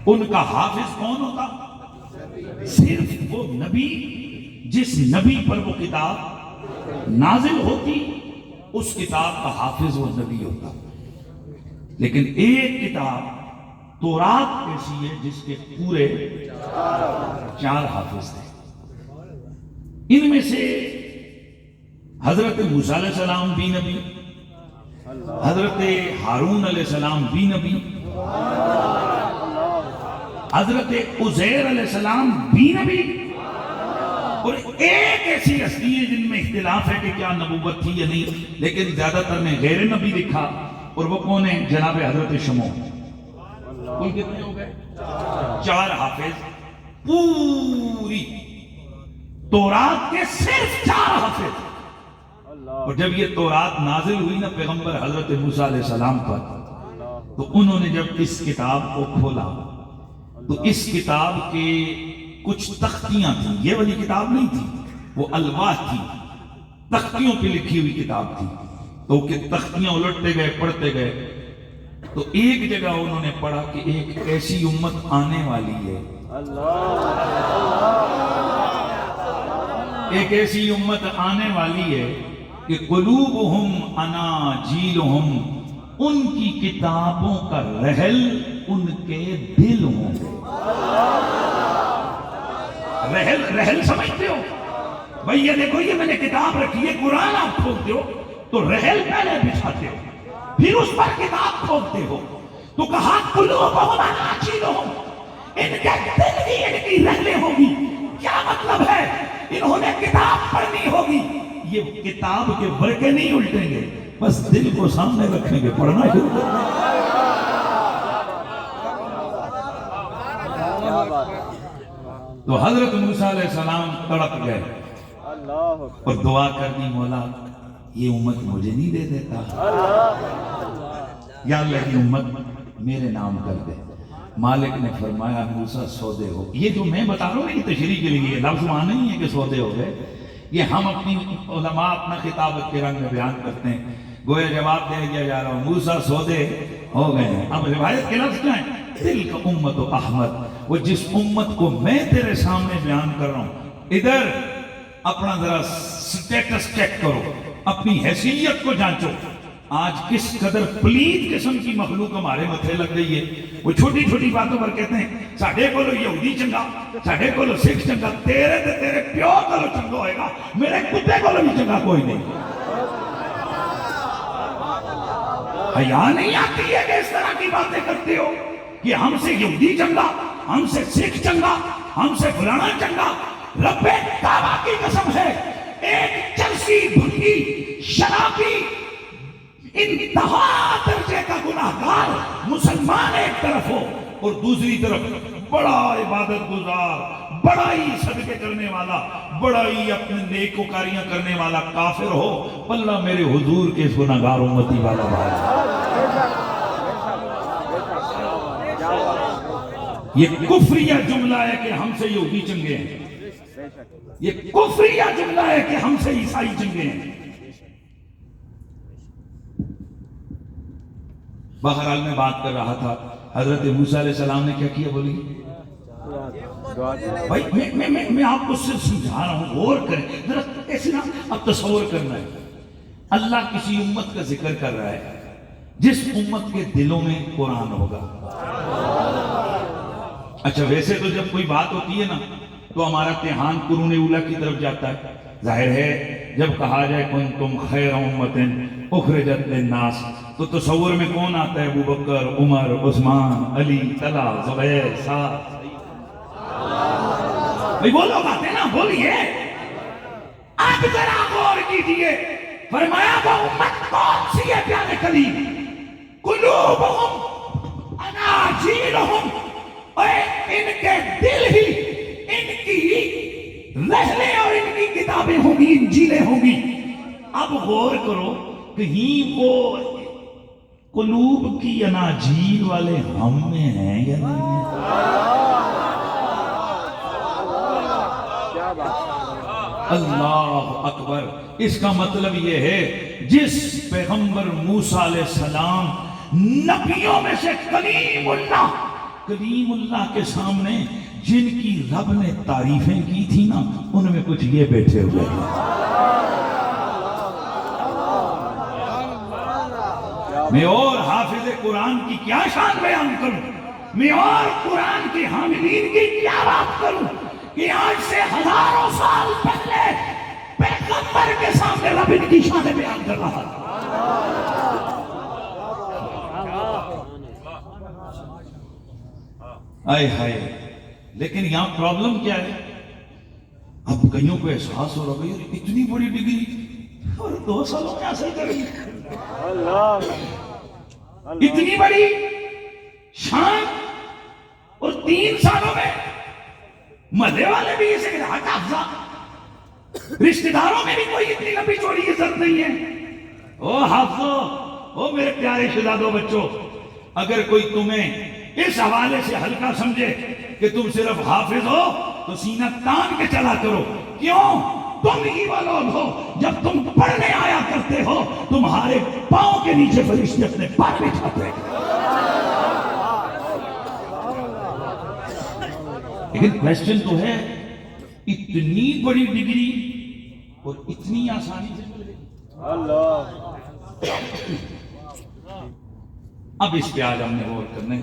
ان کا حافظ کون ہوتا؟ صرف وہ نبی جس نبی پر وہ کتاب نازل ہوتی، اس کتاب کا حافظ وہ نبی ہوتا۔ لیکن ایک کتاب تورات ایسی ہے جس کے پورے 4 حافظ تھے۔ ان میں سے حضرت موسیٰ علیہ السلام بھی نبی، حضرت ہارون علیہ السلام بھی نبی، حضرت عزیر علیہ السلام بھی نبی، اور ایک ایسی ہستی ہے جن میں اختلاف ہے کہ کیا نبوت تھی یا نہیں، لیکن زیادہ تر نے غیر نبی لکھا، اور وہ کون ہے؟ جناب حضرت شمعون۔ کل کتنے ہو گئے؟ 4 حافظ، پوری تورات کے صرف 4 حافظ۔ اور جب یہ تورات نازل ہوئی نا پیغمبر حضرت موسیٰ علیہ السلام پر، تو انہوں نے جب اس کتاب کو کھولا تو اس کتاب کے کچھ تختیاں تھیں، یہ والی کتاب نہیں تھی، وہ الواح تھی، تختیوں پہ لکھی ہوئی کتاب تھی۔ تو کہ تختیاں الٹتے گئے، پڑھتے گئے، تو ایک جگہ انہوں نے پڑھا کہ ایک ایسی امت آنے والی ہے، ایک ایسی امت آنے والی ہے کہ قلوبہم اناجیلہم، ان کی کتابوں کا رحل ان کے دل ہوں گے۔ رحل سمجھتے ہو بھئی؟ یہ دیکھو، یہ میں نے کتاب رکھی ہے، قرآن آپ کھولتے ہو تو رحل پہلے بچھاتے ہو، پھر اس پر کتاب کھولتے ہو، تو کہا قلوبہم اناجیلہم، ان کے دل ہی ان کی رحلیں ہوگی۔ کیا مطلب ہے؟ انہوں نے کتاب پڑھنی ہوگی، یہ کتاب کے ورقے نہیں الٹیں گے، بس دل کو سامنے رکھیں گے، پڑھنا شروع کریں گے۔ تو حضرت موسیٰ علیہ السلام تڑپ گئے اور دعا کر دی، مولا یہ امت مجھے نہیں دے دیتا، یا اللہ یہ امت میرے نام کر دے۔ مالک نے فرمایا موسیٰ سودے ہو۔ یہ جو میں بتا رہا ہوں نا، یہ تشریح کے لیے لفظ وہاں نہیں ہے کہ سودے ہو گئے، یہ ہم اپنی علماء اپنا خطابت کے رنگ میں بیان کرتے ہیں، گویا جواب دے دیا جا رہا ہوں موسیٰ سودے ہو گئے ہیں۔ اب روایت کے لفظ کیا ہیں؟ دل کا امت و احمد، وہ جس امت کو میں تیرے سامنے بیان کر رہا ہوں، ادھر اپنا ذرا سٹیٹس چیک کرو، اپنی حیثیت کو جانچو۔ آج کس قدر پلید قسم کی مخلوق ہمارے متھے لگ گئی ہے، وہ چھوٹی چھوٹی باتوں پر کہتے ہیں ساڑھے کو لو یہودی چنگا، ساڑھے کو لو سکھ چنگا، تیرے تے تیرے پیو کو لو چنگا ہوئے گا، میرے کتے کو لو بھی چنگا کوئی نہیں۔ حیا نہیں آتی ہے کہ اس طرح کی باتیں کرتے ہو کہ ہم سے یہودی چنگا، ہم سے سکھ چنگا، ہم سے فلانا چنگا؟ رب کعبہ کی قسم ہے، ایک چرسی بھنگی شرابی انتہا درجے کا گناہگار مسلمان ایک طرف ہو، اور دوسری طرف بڑا عبادت گزار، بڑا ہی صدقے کرنے والا، بڑا ہی اپنے نیکوکاریاں کرنے والا کافر ہو، اللہ میرے حضور کے اس گناہگار امتی والا بھائی۔ یہ کفریہ جملہ ہے کہ ہم سے یہودی چنگے ہیں، یہ کفریہ جملہ ہے کہ ہم سے عیسائی چنگے ہیں۔ بہرحال میں بات کر رہا تھا، حضرت موسیٰ علیہ السلام نے کیا کیا بولی؟ بھائی میں آپ کو صرف سمجھا رہا ہوں، غور کریں ذرا، ایسے نا اب تصور کرنا ہے۔ اللہ کسی امت کا ذکر کر رہا ہے جس امت کے دلوں میں قرآن ہوگا۔ اچھا ویسے تو جب کوئی بات ہوتی ہے نا تو ہمارا دھیان قرون اولیٰ کی طرف جاتا ہے، ظاہر ہے جب کہا جائے کنتم خیر امۃ اخرجت للناس تو تصور میں کون آتا ہے؟ ابو بکر، عمر، عثمان، علی، طلحہ، زبیر، سعد۔ بھئی وہ لوگ آتے ہیں نا، بولیے اب ذرا غور کیجئے، فرمایا وہ امت کون سی ہے پیارے کلیم؟ قلوبہم اناجیلہم، ان کے دل ہی ان کی رحلیں اور ان کی کتابیں ہوں گی، انجیلیں ہوں گی۔ اب غور کرو، کہیں وہ قلوب کی اناجیل والے ہم میں ہیں یا نہیں ہیں؟ اللہ اکبر۔ اس کا مطلب یہ ہے جس پیغمبر موسیٰ علیہ السلام نبیوں میں سے کلیم اللہ، کلیم اللہ کے سامنے جن کی رب نے تعریفیں کی تھی نا، ان میں کچھ یہ بیٹھے ہوئے ہیں۔ میں اور حافظ قرآن کی کیا شان بیان کروں، میں اور قرآن کے حاملین کی کیا بات کروں کہ آج سے ہزاروں سال پہلے پیغمبر کے سامنے رب ان کی شان بیان کر رہا ہے۔ آئے ہائے، لیکن یہاں پرابلم کیا ہے؟ اب کئیوں کو احساس ہو رہا ہے اتنی بڑی ڈگری اور 2 سالوں میں حاصل کر لی، اتنی بڑی شان اور 3 سالوں میں۔ مزے والے بھی اسے ہٹ حافظہ، رشتہ داروں میں بھی کوئی اتنی لمبی چوڑی عزت نہیں ہے۔ او حافظو، او میرے پیارے شہزادوں بچوں، اگر کوئی تمہیں اس حوالے سے ہلکا سمجھے کہ تم صرف حافظ ہو تو سینہ تان کے چلا کرو۔ کیوں؟ تم ہی وہ لوگ ہو جب تم پڑھنے آیا کرتے ہو تمہارے پاؤں کے نیچے فرشتے اپنے پار بچھاتے ہیں۔ لیکن کویسچن تو ہے، اتنی بڑی ڈگری اور اتنی آسانی سے مل گئی۔ اب اس پہ آج ہم نے غور کرنا ہے،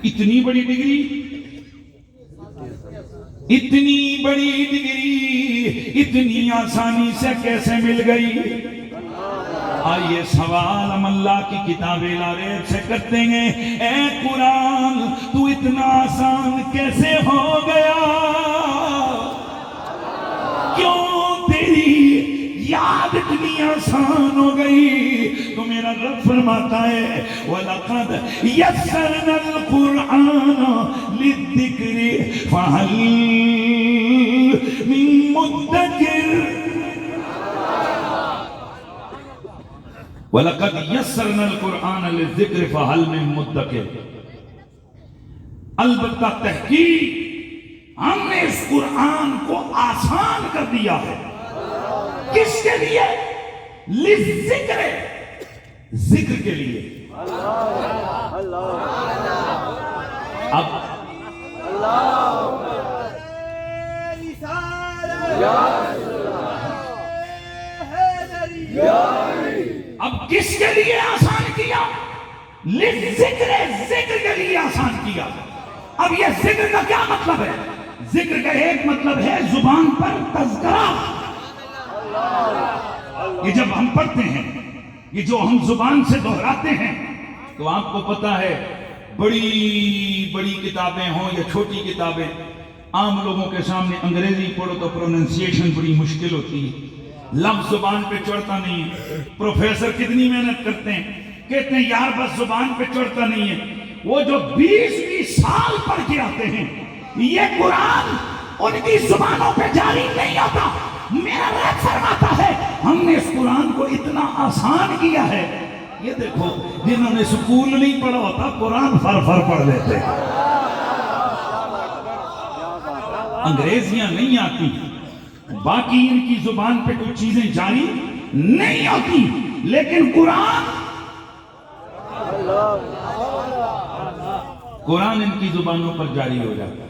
اتنی بڑی ڈگری، اتنی بڑی ڈگری اتنی آسانی سے کیسے مل گئی؟ آئیے سوال ہم اللہ کی کتاب العریب سے کرتے ہیں، اے قرآن تو اتنا آسان کیسے ہو گیا؟ کیوں تیری یاد اتنی آسان ہو گئی؟ تو میرا رب فرماتا ہے وَلَقَدْ يَسَّرْنَا الْقُرْآنَ لِلذِّكْرِ فَهَلْ مِن مُدَّكِرٍ۔ وَلَقَدْ يَسَّرْنَا الْقُرْآنَ لِلذِّكْرِ فَهَلْ مِن مُدَّكِرٍ، البتہ تحقیق ہم نے اس قرآن کو آسان کر دیا ہے۔ کس کے لیے؟ لِلذِّكْرِ، ذکر کے لیے۔ اب اب کس کے لیے آسان کیا؟ لِلذِّكْرِ، ذکر کے لیے آسان کیا۔ اب یہ ذکر کا کیا مطلب ہے؟ ذکر کا ایک مطلب ہے زبان پر تذکرہ۔ یہ جب ہم پڑھتے ہیں، یہ جو ہم زبان سے دہراتے ہیں، تو آپ کو پتا ہے بڑی بڑی کتابیں ہوں یا چھوٹی کتابیں، عام لوگوں کے سامنے انگریزی پڑھو تو پروننسیشن بڑی مشکل ہوتی ہے، لفظ زبان پہ چڑھتا نہیں ہے۔ پروفیسر کتنی محنت کرتے ہیں، کہتے ہیں یار بس زبان پہ چڑھتا نہیں ہے۔ وہ جو 20 سال پڑھ کے آتے ہیں، یہ قرآن ان کی زبانوں پہ جاری نہیں ہوتا۔ میرا رب فرماتا ہے ہم نے اس قرآن کو اتنا آسان کیا ہے۔ یہ دیکھو جنہوں نے سکول نہیں پڑھا ہوتا قرآن فر پڑھ لیتے، انگریزیاں نہیں آتی، باقی ان کی زبان پہ کچھ چیزیں جاری نہیں ہوتی، لیکن قرآن ان کی زبانوں پر جاری ہو جاتا ہے۔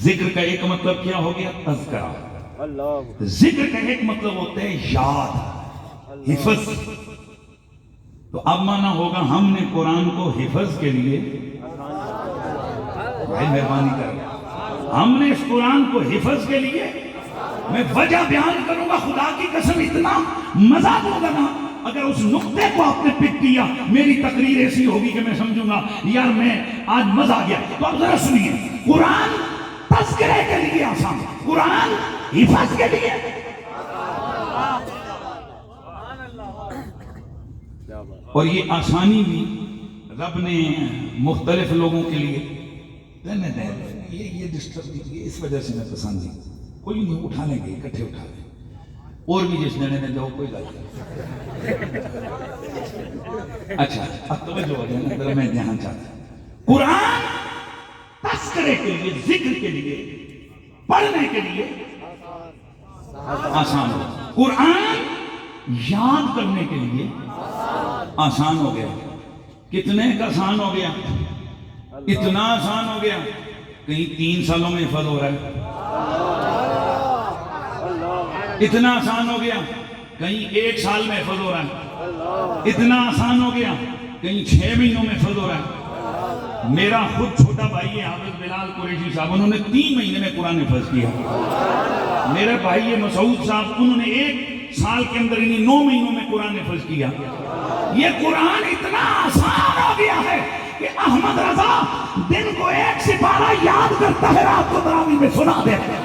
ذکر کا ایک مطلب کیا ہو گیا؟ تذکرہ۔ ذکر کا ایک مطلب ہوتا ہے یاد، حفظ۔ تو اب مانا ہوگا ہم نے قرآن کو حفظ کے لیے، بھائی مہربانی کر، ہم نے اس قرآن کو حفظ کے لیے، میں وجہ بیان کروں گا، خدا کی قسم اتنا مزہ دوں گا نا اگر اس نقطے کو آپ نے پک کیا، میری تقریر ایسی ہوگی کہ میں سمجھوں گا یار میں آج مزہ آ گیا۔ تو اب ذرا سنیے، قرآن تذکرے کے لیے آسان، قرآن حفظ کے لیے۔ اور یہ آسانی بھی رب نے مختلف لوگوں کے لیے یہ ڈسٹرب کیجیے، اس وجہ سے میں پسند نہیں، کوئی نہیں اٹھا لیں گے، اکٹھے اٹھا لیں، اور بھی جس نے جاؤ کوئی بات نہیں۔ اچھا اب توجہ ہو جائے نا، میں دھیان چاہتا ہوں، قرآن تذکرے کے لیے، ذکر کے لیے، پڑھنے کے لیے آسان ہو، قرآن یاد کرنے کے لیے آسان ہو گیا۔ کتنے کا آسان ہو گیا؟ اتنا آسان ہو گیا کہیں 3 سالوں میں حفظ ہو رہا ہے، اتنا آسان ہو گیا کہیں 1 سال میں حفظ ہو رہا ہے، اتنا آسان ہو گیا کہیں 6 مہینوں میں حفظ ہو رہا ہے۔ میرا خود چھوٹا بھائی ہے حافظ بلال قریشی صاحب، انہوں نے 3 مہینے میں قرآن حفظ کیا۔ میرے بھائی مسعود صاحب، انہوں نے 1 سال کے اندر 9 مہینوں میں قرآن حفظ کیا۔ یہ قرآن اتنا آسان ہو گیا ہے کہ احمد رضا دن کو 1 سپارہ یاد کرتا ہے، رات کو تراویح میں سنا دیتا ہے۔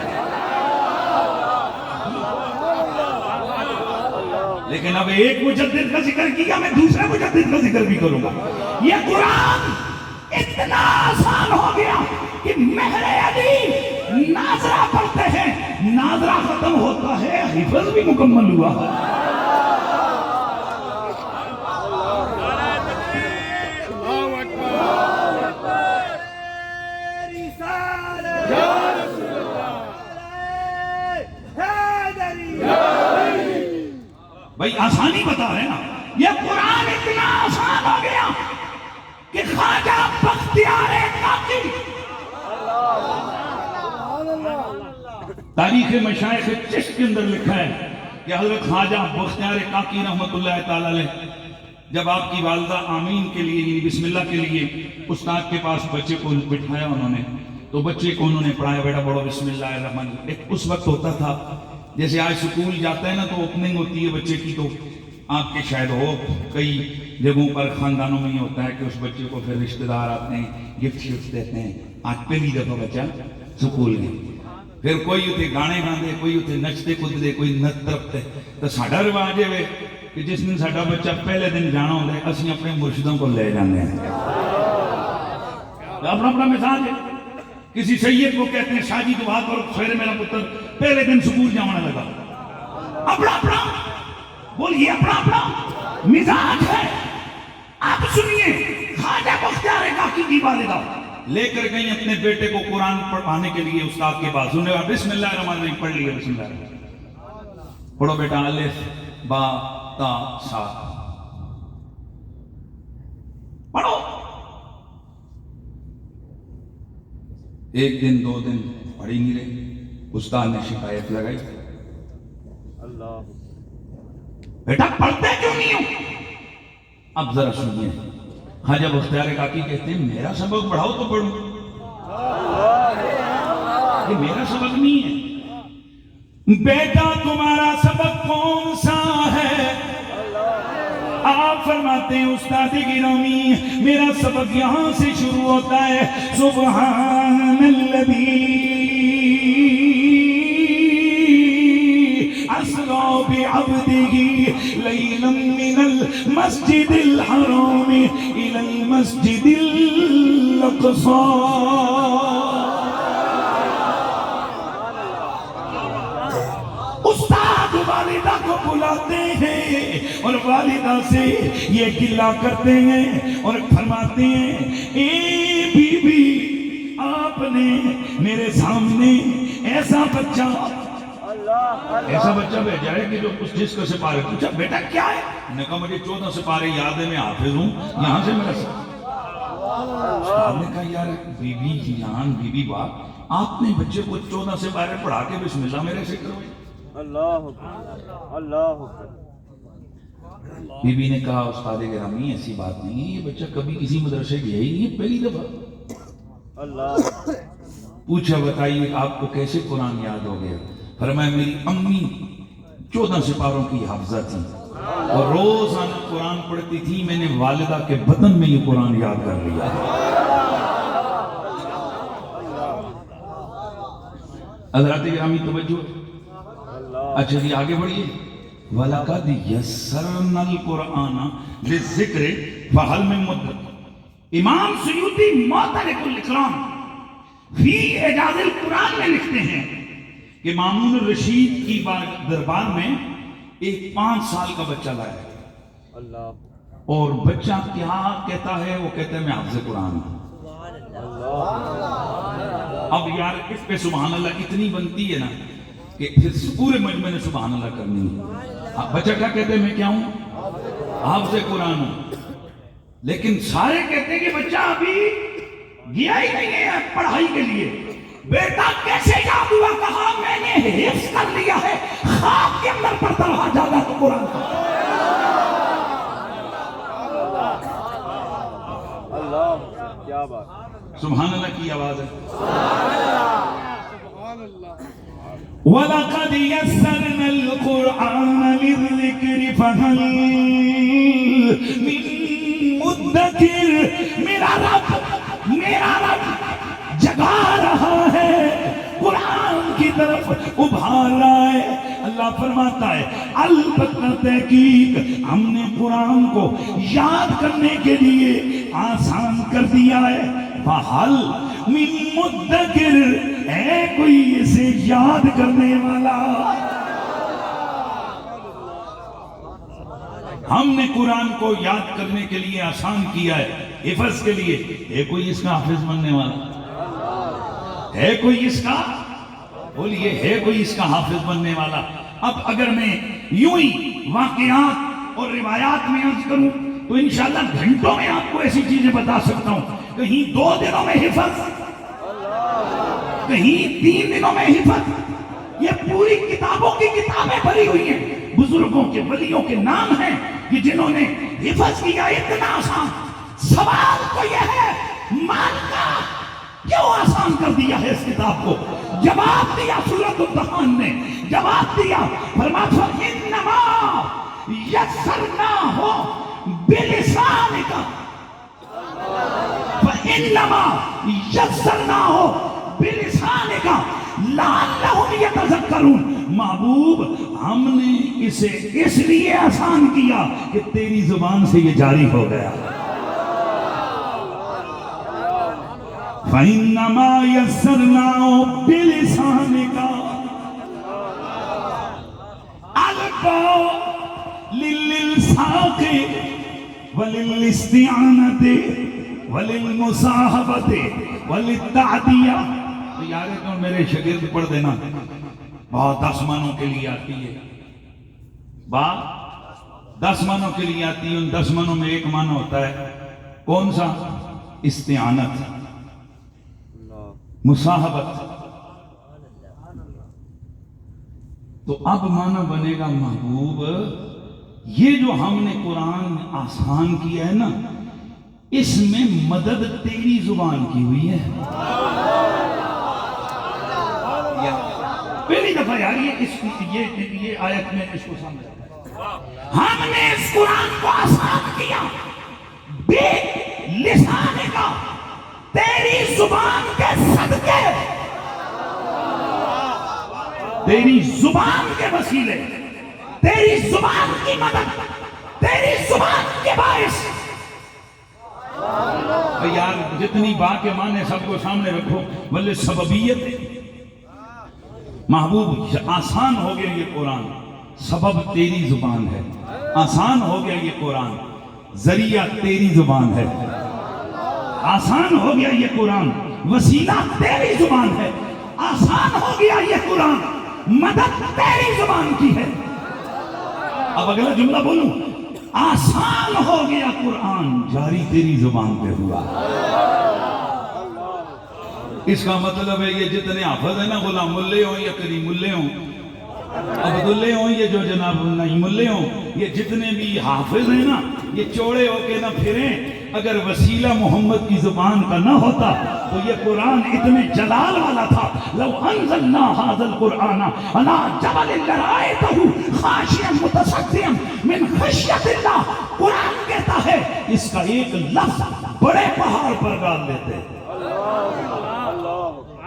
لیکن اب ایک مجدد کا ذکر کیا، میں دوسرے مجدد کا ذکر بھی کروں گا۔ یہ قرآن اتنا آسان ہو گیا کہ مہر علی ناظرہ پڑھتے ہیں، ناظرہ ختم ہوتا ہے، حفظ بھی مکمل ہوا۔ بھائی آسانی بتا رہے ہیں نا، یہ قرآن اتنا آسان ہو گیا کہ خواجہ بختیار کاکی، تاریخ مشائخ چشت کے اندر لکھا ہے کہ حضرت خواجہ بختیار کاکی رحمت اللہ تعالی علیہ جب آپ کی والدہ آمین کے لیے یعنی بسم اللہ کے لیے استاد کے پاس بچے کو بٹھایا انہوں نے، تو بچے کو انہوں نے پڑھایا، بیٹا پڑھو بسم اللہ الرحمن الرحیم۔ اس وقت ہوتا تھا جیسے آج سکول جاتا ہے نا تو اوپننگ ہوتی ہے بچے کی، تو آپ کے شاید ہو کئی جگہوں پر خاندانوں میں یہ ہوتا ہے کہ اس بچے کو پھر رشتہ دار آتے ہیں گفٹ شفٹ دیتے ہیں، آج پہلی دفعہ بچہ سکول گیا، پھر کوئی اتنے گانے گاندے، کوئی اتنے نچتے کودتے، کوئی نت ترپتے، تو ساڈا رواج ہے کہ جس دن ساڈا بچہ پہلے دن جانا ہوتا ہے اسی اپنے مرشدوں کو لے جانے ہیں، اپنا اپنا مزاج ہے۔ کسی سید کو کہتے ہیں شاہ جی دعا کرو سویرے میرا پتر پہلے دن سکول جانے لگا، اپنا اپنا بولیے، اپنا اپنا مزاج ہے۔ آپ سنیے خواجہ بختیار کاکی کی والدہ لے کر گئی اپنے بیٹے کو قرآن پڑھانے کے لیے استاد کے پاس، انہوں نے کہا بسم اللہ الرحمن الرحیم پڑھ لیا، بسم اللہ الرحمن الرحیم پڑھو بیٹا، الف با تا سا پڑھو۔ 1 دن 2 دن پڑھی نہیں رہے، استاد نے شکایت لگائی، بیٹا پڑھتے کیوں نہیں ہو؟ اب ذرا سنیے، خواجہ بختیار کاکی کہتے ہیں میرا سبق پڑھاؤ تو پڑھوں، یہ میرا سبق نہیں ہے۔ بیٹا تمہارا سبق کون سا ہے؟ آپ فرماتے ہیں استاد گرامی میرا سبق یہاں سے شروع ہوتا ہے، سبحان الذی اسریٰ بعبدہ لیلا من المسجد الحرام الی المسجد الاقصی۔ استاد والدہ کو بلاتے ہیں اور والدہ سے یہ گلہ کرتے ہیں اور فرماتے ہیں اے بی بی آپ نے میرے سامنے ایسا بچہ بھیجا ہے کہ جو جس کو سپارے پوچھا بیٹا کیا ہے؟ میں نے کہا مجھے 14 سپارے یاد ہے، میں حافظ ہوں، یہاں سے میرا سب۔ استاد نے کہا یار بی بی جان، بی بی باپ، آپ نے بچے کو 14 سپارے پڑھا کے بسم اللہ میرے سے کروائی۔ اللہ اللہ بی بی نے کہا استاد گرامی ایسی بات نہیں ہے، یہ بچہ کبھی کسی مدرسے گیا ہی نہیں ہے، پہلی دفعہ۔ اللہ پوچھا بتائیے آپ کو کیسے قرآن یاد ہو گیا؟ فرمایا میری امی 14 سپاروں کی حافظہ تھی اور روزانہ قرآن پڑھتی تھی، میں نے والدہ کے بدن میں یہ قرآن یاد کر لیا۔ حضرات گرامی توجہ، اچھا جی آگے بڑھئے۔ وَلَقَدْ يَسَّرْنَا الْقُرْآنَ لِلذِّكْرِ فَهَلْ مِن مُدَّكِرٍ۔ امام سیوطی معترک الاکرام فی اعجاز القرآن میں لکھتے ہیں کہ مامون الرشید کی دربار میں ایک 5 سال کا بچہ لایا اور بچہ کیا کہتا ہے؟ وہ کہتا ہے میں حافظ قرآن ہوں۔ اب یار اس پہ سبحان اللہ اتنی بنتی ہے نا کہ پھر پورے مجمع نے سبحان اللہ کرنی ہے۔ بچہ کیا کہتے ہیں؟ میں کیا ہوں؟ حافظ قرآن ہوں۔ لیکن سارے کہتے ہیں کہ بچہ ابھی گیا ہی نہیں ہے پڑھائی کے لیے. بیٹا کیسے یاد ہوا؟ کہا میں نے حفظ کر لیا ہے، خواب کے اندر پڑھتا رہا جاگا تو قرآن کا. اللہ کیا بات. سبحان اللہ کی آواز ہے. وَلَقَدْ يَسَّرْنَا الْقُرْآنَ لِلذِّكْرِ فَهَلْ مِن مُدَّكِرٍ. میرا رب جگا رہا ہے، قرآن کی طرف ابھار رہا ہے. اللہ فرماتا ہے البتہ تحقیق ہم نے قرآن کو یاد کرنے کے لیے آسان کر دیا ہے. فَهَلْ مِن مُدَّكِرٍ، ہے کوئی اسے یاد کرنے والا؟ ہم نے قرآن کو یاد کرنے کے لیے آسان کیا ہے، حفظ کے لیے. ہے کوئی اس کا حافظ بننے والا؟ ہے کوئی اس کا؟ بولیے ہے کوئی اس کا حافظ بننے والا؟ اب اگر میں یوں ہی واقعات اور روایات میں عرض کروں تو انشاءاللہ گھنٹوں میں آپ کو ایسی چیزیں بتا سکتا ہوں. کہیں 2 دنوں میں حفظ، کہیں 3 دنوں میں حفظ. یہ پوری کتابوں کی کتابیں بھری ہوئی ہیں، بزرگوں کے ولیوں کے نام ہیں کہ جنہوں نے حفظ کیا. اتنا آسان. سوال تو یہ ہے مان کا کیوں آسان کر دیا ہے اس کتاب کو؟ جواب دیا سورۃ الدخان نے، جواب دیا فرمایا انما یسرناہ بلسانک، فانما یسرناہ بلسانک لعلہم یتذکرون. محبوب ہم نے اسے اس لیے آسان کیا کہ تیری زبان سے یہ جاری ہو گیا. فَإِنَّمَا يَسَّرْنَاهُ بِلِسَانِكَ الْبَاءُ لِلْإِلْصَاقِ وَلِلْإِسْتِعَانَةِ وَلِلْمُصَاحَبَةِ وَلِلتَّعْدِيَةِ. تو یاد ہے تو میرے شاگرد پڑھ دینا، بات 10 معنوں کے لیے آتی ہے. بات 10 معنوں کے لیے آتی ہے. ان 10 معنوں میں ایک معنی ہوتا ہے کون سا؟ استعانت، مصاحبت. تو اب معنی بنے گا محبوب یہ جو ہم نے قرآن آسان کیا ہے نا، اس میں مدد تیری زبان کی ہوئی ہے. پہلی دفعہ یار یہ آیت میں اس کو سمجھا. ہم نے اس قرآن کو آسان کیا بے لسانے کا، تیری زبان کے صدقے، تیری زبان کے وسیلے، تیری زبان کی مدد، تیری زبان کے باعث. یار جتنی با کے معنی سب کو سامنے رکھو. بلے سببیت محبوب آسان ہو گیا یہ قرآن، سبب تیری زبان ہے. آسان ہو گیا یہ قرآن، ذریعہ تیری زبان ہے. آسان ہو گیا یہ قرآن، وسیلہ تیری زبان ہے. آسان ہو گیا یہ قرآن، مدد تیری زبان کی ہے. اب اگلا جملہ بولوں، آسان ہو گیا قرآن، جاری تیری زبان پہ ہوا. اس کا مطلب ہے یہ جتنے حافظ ہیں نا، غلام ملے ہوں یا کریم ملے ہوں، عبداللہ ہوں، یہ جو جناب نہیں ملے ہوں، یہ جتنے بھی حافظ ہیں نا، یہ چوڑے ہو کے نہ پھریں. اگر وسیلہ محمد کی زبان کا نہ ہوتا تو یہ قرآن اتنے جلال والا تھا. لو انزلنا هذا القرآن على جبل لرأيته خاشعا متصدعا من خشیۃ اللہ. قرآن کہتا ہے اس کا ایک لفظ بڑے پہاڑ پر ڈال دیتے.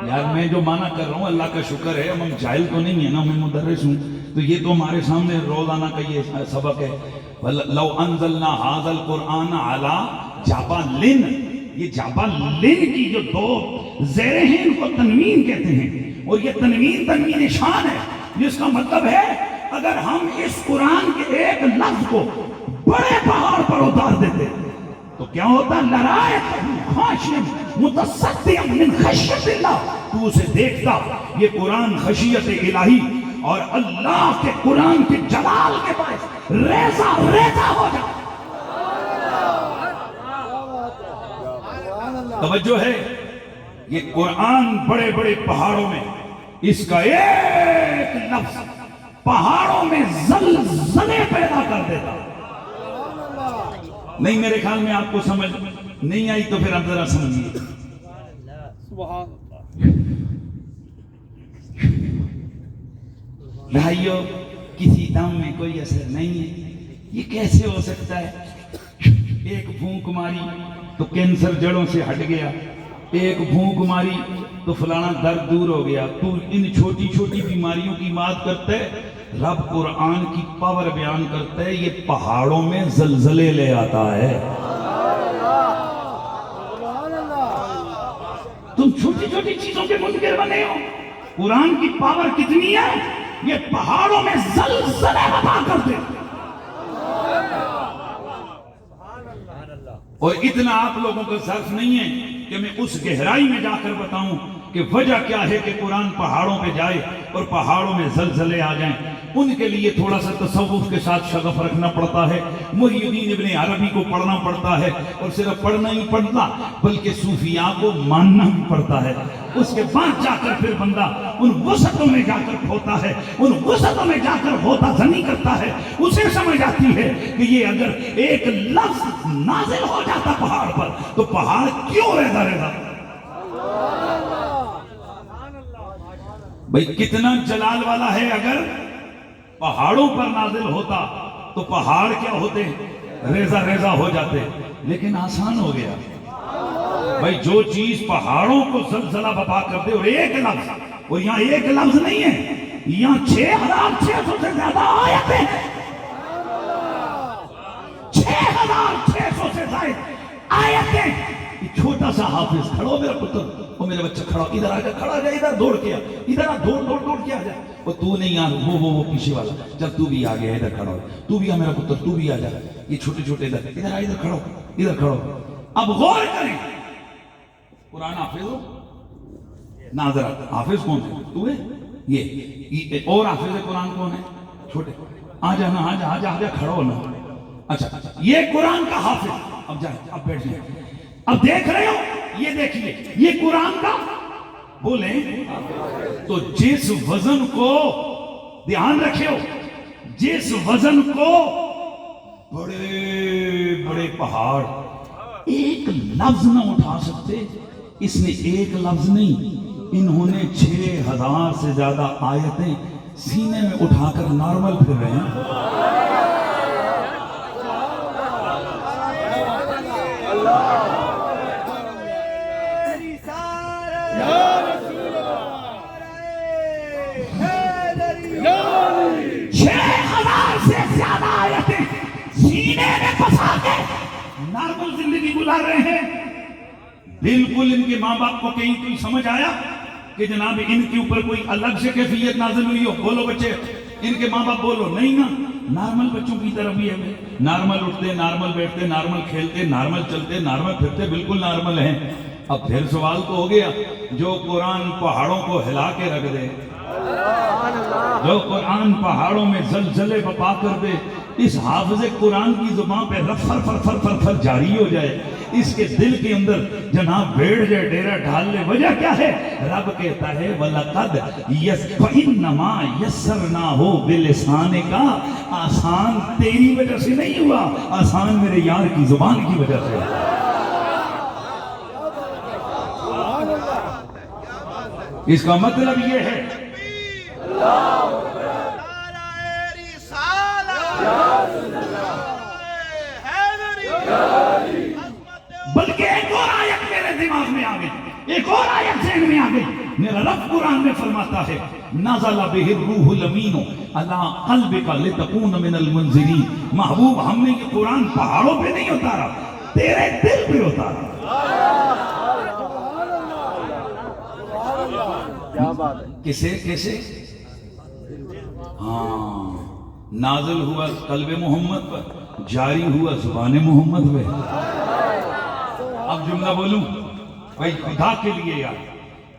یار میں جو معنی کر رہا ہوں اللہ کا شکر ہے، ہم جاہل تو نہیں ہے نا، میں مدرس ہوں تو یہ تو ہمارے سامنے روزانہ کا یہ سبق ہے. لو انزلنا هذا القرآن على جبل، یہ جبل کی جو 2 زیریں ہیں ان کو تنوین کہتے ہیں، اور یہ تنوین شان ہے، جس کا مطلب ہے اگر ہم اس قرآن کے ایک لفظ کو بڑے پہاڑ پر اتار دیتے تو کیا ہوتا؟ لرأیتہ خاشعا متصدعا من خشیۃ اللہ. تو اسے دیکھتا یہ قرآن خشیت الہی اور اللہ کے قرآن کے جلال کے باعث ریزہ ریزہ ہو جائے. توجہ ہے. یہ قرآن بڑے بڑے پہاڑوں میں اس کا ایک لفظ پہاڑوں میں زلزلے پیدا کر دیتا. نہیں میرے خیال میں آپ کو سمجھ نہیں آئی تو پھر آپ ذرا سمجھیے. بھائیو کسی دم میں کوئی اثر نہیں ہے. یہ کیسے ہو سکتا ہے؟ ایک پھونک ماری تو کینسر جڑوں سے ہٹ گیا, ایک پھونک ماری تو فلانا درد دور ہو گیا. تو ان چھوٹی چھوٹی بیماریوں کی بات کرتا ہے, رب قرآن کی پاور بیان کرتا ہے, یہ پہاڑوں میں زلزلے لے آتا ہے. تم چھوٹی چھوٹی چیزوں کے منکر بنے ہو, قرآن کی پاور کتنی ہے, یہ پہاڑوں میں زلزلے بتا کر دے. اور اتنا آپ لوگوں کا ظرف نہیں ہے کہ میں اس گہرائی میں جا کر بتاؤں کہ وجہ کیا ہے کہ قرآن پہاڑوں پہ جائے اور پہاڑوں میں زلزلے آ جائیں. ان کے لیے تھوڑا سا تصوف کے ساتھ شغف رکھنا پڑتا ہے, محی الدین ابن عربی کو پڑھنا پڑتا ہے, اور صرف پڑھنا ہی پڑتا بلکہ صوفیاء کو ماننا بھی پڑتا ہے. اس کے بعد جا کر پھر بندہ ان وسعتوں میں جا کر کھوتا ہے, ان وسعتوں میں جا کر ہوتا زنی کرتا ہے. اسے سمجھ آتی ہے کہ یہ اگر ایک لفظ نازل ہو جاتا پہاڑ پر تو پہاڑ کیوں رہتا رہتا. بھئی کتنا جلال والا ہے, اگر پہاڑوں پر نازل ہوتا تو پہاڑ کیا ہوتے, ریزہ ریزہ ہو جاتے. لیکن آسان ہو گیا بھئی, جو چیز پہاڑوں کو زلزلہ بپا کر دے, اور ایک لفظ, اور یہاں ایک لفظ نہیں ہے, یہاں 6600 سے زیادہ آیتیں, 6600 سے زائد آیتیں. چھوٹا سا حافظ کھڑو میرا پتر, وہ میرے بچہ کھڑا, ادھر آ جا, کھڑا جا, ادھر دوڑ کے آ, ادھر آ, دوڑ کے آ جا. وہ تو نہیں آ, وہ پیچھے والا, چل تو بھی آ گیا, ادھر کھڑا ہو, تو بھی آ میرا پتر, تو بھی آ جا. یہ چھوٹے چھوٹے ادھر آ, ادھر کھڑو, ادھر کھڑو. اب غور کریں, قرآن حافظ ہو نا, ذرا حافظ کون ہے, تو ہے یہ, اور حافظ قرآن کون ہے, چھوٹے. آ جا نا, آ جا کھڑو نا. اچھا یہ قرآن کا حافظ, اب جائیں, اب بیٹھ جائیں. اب دیکھ رہے ہو, یہ دیکھیے, یہ قرآن کا بولیں تو جس وزن کو دھیان رکھے ہو, جس وزن کو بڑے بڑے پہاڑ ایک لفظ نہ اٹھا سکتے, اس نے ایک لفظ نہیں, انہوں نے 6000 سے زیادہ آیتیں سینے میں اٹھا کر نارمل پھر رہے ہیں. نارمل زندگی گزار رہے ہیں. بالکل ان کے ماں باپ کو کہیں کوئی سمجھ آیا کہ جناب ان کے اوپر کوئی الگ سے کیفیت نازل ہوئی ہو؟ بولو بچے, ان کے ماں باپ بولو. نہیں نا, نارمل بچوں کی طرف بھی ہے, نارمل اٹھتے, نارمل بیٹھتے, نارمل کھیلتے, نارمل چلتے, نارمل پھرتے, بالکل نارمل ہیں. اب پھر سوال تو ہو گیا, جو قرآن پہاڑوں کو ہلا کے رکھ دے, جو قرآن پہاڑوں میں زلزلے بپا کر دے, اس حافظ قرآن کی زبان پہ رفر فر فر فر فر جاری ہو جائے, اس کے دل کے اندر جناب بیٹھ جائے, ڈیرا ڈھال لے. وجہ کیا ہے؟ رب کہتا ہے وَلَقَدْ فَإِنَّمَا يَسَّرْنَاهُ بِلِسَانِكَ, آسان تیری وجہ سے نہیں ہوا, آسان میرے یار کی زبان کی وجہ سے. اس کا مطلب یہ ہے بلکہ ایک اور آیت میرے دماغ میں آ گئی, ایک اور آیت ذہن میں آ گئی. میرا رب قرآن میں فرماتا ہے نزل بہ الروح الامین علی قلبک لتکون من المنذرین. محبوب, ہم نے یہ قرآن پہاڑوں پہ نہیں اتارا, تیرے دل پہ اتارا. کیا بات ہے, کیسے ہاں, نازل ہوا قلب محمد پر, جاری ہوا زبان محمد پہ. اب جملہ بولوں بھائی خدا کے لیے یار,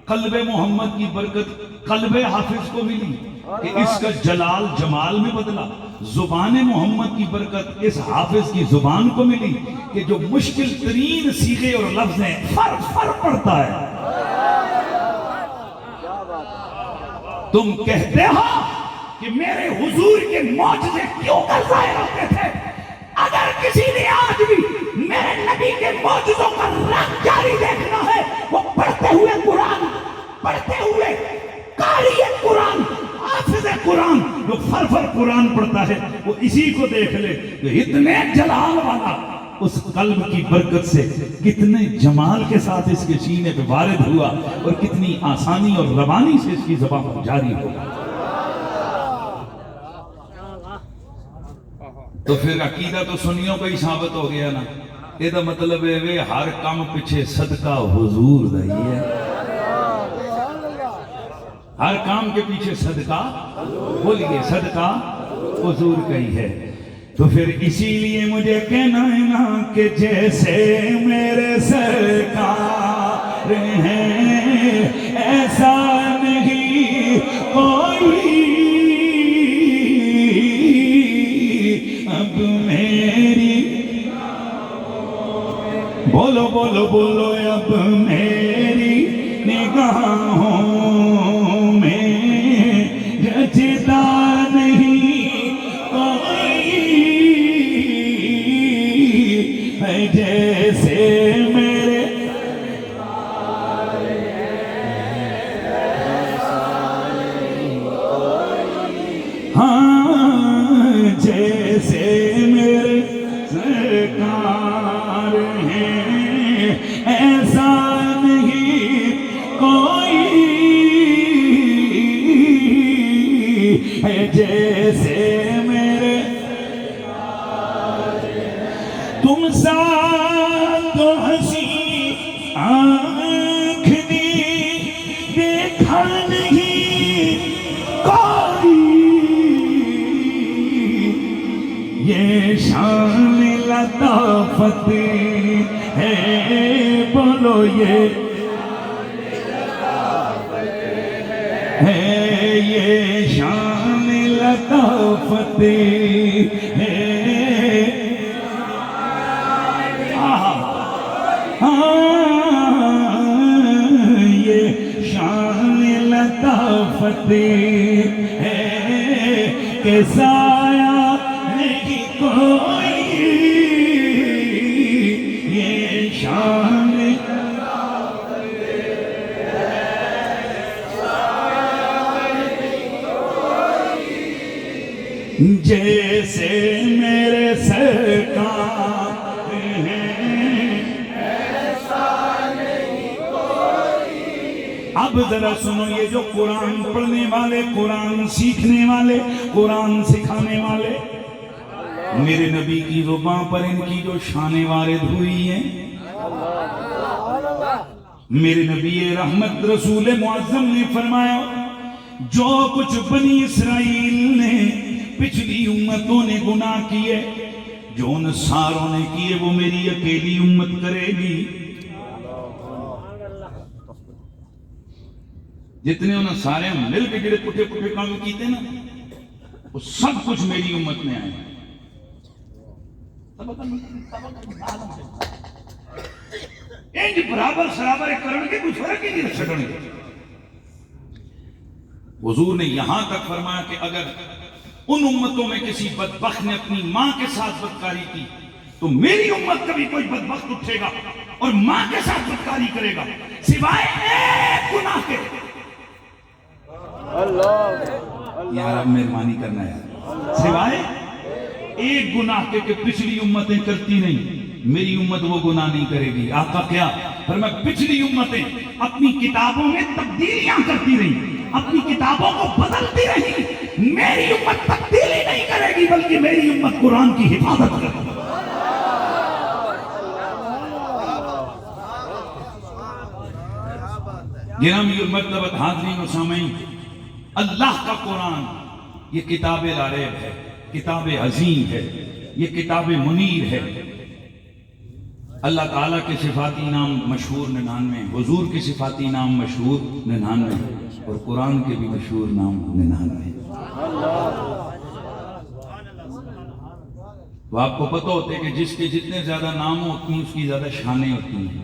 قلب محمد کی برکت قلب حافظ کو ملی کہ اس کا جلال جمال میں بدلا. زبان محمد کی برکت اس حافظ کی زبان کو ملی کہ جو مشکل ترین صیغے اور لفظ ہیں فر فر پڑتا ہے. تم کہتے ہو کہ میرے حضور کے معجزے کیوں کر ظاہر ہوتے تھے؟ اگر کسی نے آج بھی میرے نبی کے معجزوں کا رنگ جاری دیکھنا ہے، وہ پڑھتے ہوئے قرآن، پڑھتے ہوئے قاری قرآن، حافظ قرآن، جو فر قرآن پڑھتا ہے، وہ اسی کو دیکھ لے کہ اتنے جلال والا اس قلب کی برکت سے کتنے جمال کے ساتھ اس کے سینے پہ وارد ہوا اور کتنی آسانی اور روانی سے اس کی زبان پر جاری ہوگا۔ تو پھر عقیدہ تو سنیوں کا ہی ثابت ہو گیا نا، یہ دا مطلب ہے وے ہر کام پیچھے صدقہ حضور دا ہی ہے، ہر کام کے پیچھے صدقہ، بولیے صدقہ حضور کا ہی ہے۔ تو پھر اسی لیے مجھے کہنا ہے نا کہ جیسے میرے سرکار ہیں ایسا نہیں کوئی، اب میری بولو بولو بولو، اب میری نگاہوں میں جچتا نہیں کوئی، ہے جیسے میرے ہاں جیسے میرے سرکار ہیں ایسا نہیں کوئی، ہے جیسے میرے تم سا تو ہنسی آنکھ نے دیکھا نہیں کوئی، یہ شان لطافت ہے، بولو یہ ہے، یہ شان لطافت ہے، یہ شان لطافت ہے کہ سایہ نہیں کوئی، یہ شان جیسے میرے سرکار ہیں ایسا نہیں کوئی۔ اب ذرا سنو، یہ جو قرآن پڑھنے والے، قرآن سیکھنے والے، قرآن سکھانے والے، میرے نبی کی زبان پر ان کی جو شانیں وارد ہوئی ہیں، میرے نبی رحمت رسول معظم نے فرمایا جو کچھ بنی اسرائیل نے، پچھلی امتوں نے گناہ کیے، جو ان ساروں نے کیے، وہ میری اکیلی امت کرے گی۔ جتنے انہوں سارے مل کے جڑے پٹھے پٹھے کام کیتے نا، وہ سب کچھ میری امت میں آئے۔ انج برابر سرابر کرن کے کوئی فرق ہی نہیں رکھ سکنے۔ حضور نے یہاں تک فرمایا کہ اگر ان امتوں میں کسی بدبخت نے اپنی ماں کے ساتھ بدکاری کی تو میری امت کا بھی کوئی بدبخت اٹھے گا اور ماں کے ساتھ بدکاری کرے گا، سوائے ایک گناہ کے۔ یار اب مہربانی کرنا ہے، سوائے ایک گناہ کے کہ پچھلی امتیں کرتی نہیں، میری امت وہ گناہ نہیں کرے گی۔ آقا کیا فرمایا؟ پچھلی امتیں اپنی کتابوں میں تبدیلیاں کرتی رہی، اپنی کتابوں کو بدلتی رہی، میری امت تبدیلی نہیں کرے گی بلکہ میری امت قرآن کی حفاظت کرے گی۔ گرامی المرتبت حاضرین و سامعین، اللہ کا قرآن یہ کتاب لا ریب ہے، کتاب عظیم ہے، یہ کتاب منیر ہے۔ اللہ تعالیٰ کے صفاتی نام مشہور 99، حضور کے صفاتی نام مشہور 99، اور قرآن کے بھی مشہور نام 99۔ تو آپ کو پتہ ہوتے کہ جس کے جتنے زیادہ نام ہوتی ہیں اس کی زیادہ شانیں ہوتی ہیں۔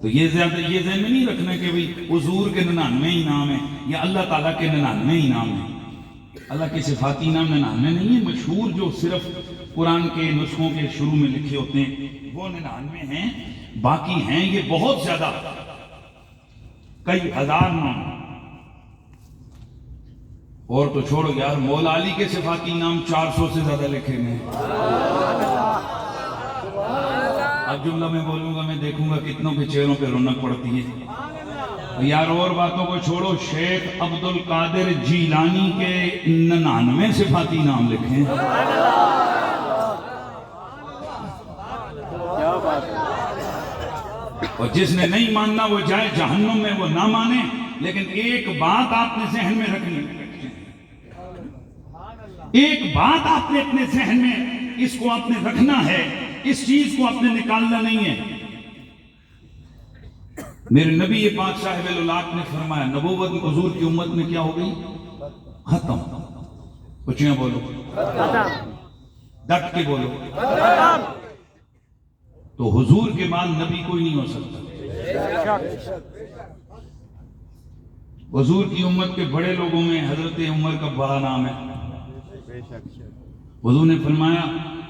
تو یہ زیادہ یہ ذہن میں نہیں رکھنا کہ بھئی حضور کے 99 انعام ہیں یا اللہ تعالیٰ کے 99 انعام ہیں. اللہ کے صفاتی نام 99 نہیں ہے. مشہور جو صرف قرآن کے نسخوں کے شروع میں لکھے ہوتے ہیں وہ 99 ہیں. باقی ہیں یہ بہت زیادہ کئی ہزار نام. اور تو چھوڑو یار, مولا علی کے صفاتی نام 400 سے زیادہ لکھے گئے ہیں. اب جملہ میں بولوں گا, میں دیکھوں گا کتنوں کے چہروں پہ رونق پڑتی ہے. یار اور باتوں کو چھوڑو, شیخ عبد القادر جیلانی کے 99 صفاتی نام لکھیں. کیا بات ہے. اور جس نے نہیں ماننا وہ جائے جہنم میں, وہ نہ مانے. لیکن ایک بات آپ نے ذہن میں رکھنی, ایک بات آپ نے اپنے ذہن میں اس کو آپ نے رکھنا ہے, اس چیز کو آپ نے نکالنا نہیں ہے. میرے نبی پاک صاحب الولاق نے فرمایا نبوت حضور کی امت میں کیا ہو گئی؟ ختم. اچھا بولو, ڈٹ کے بولو. تو حضور کے بعد نبی کوئی نہیں ہو سکتا. حضور کی امت کے بڑے لوگوں میں حضرت عمر کا بڑا نام ہے. حضور نے فرمایا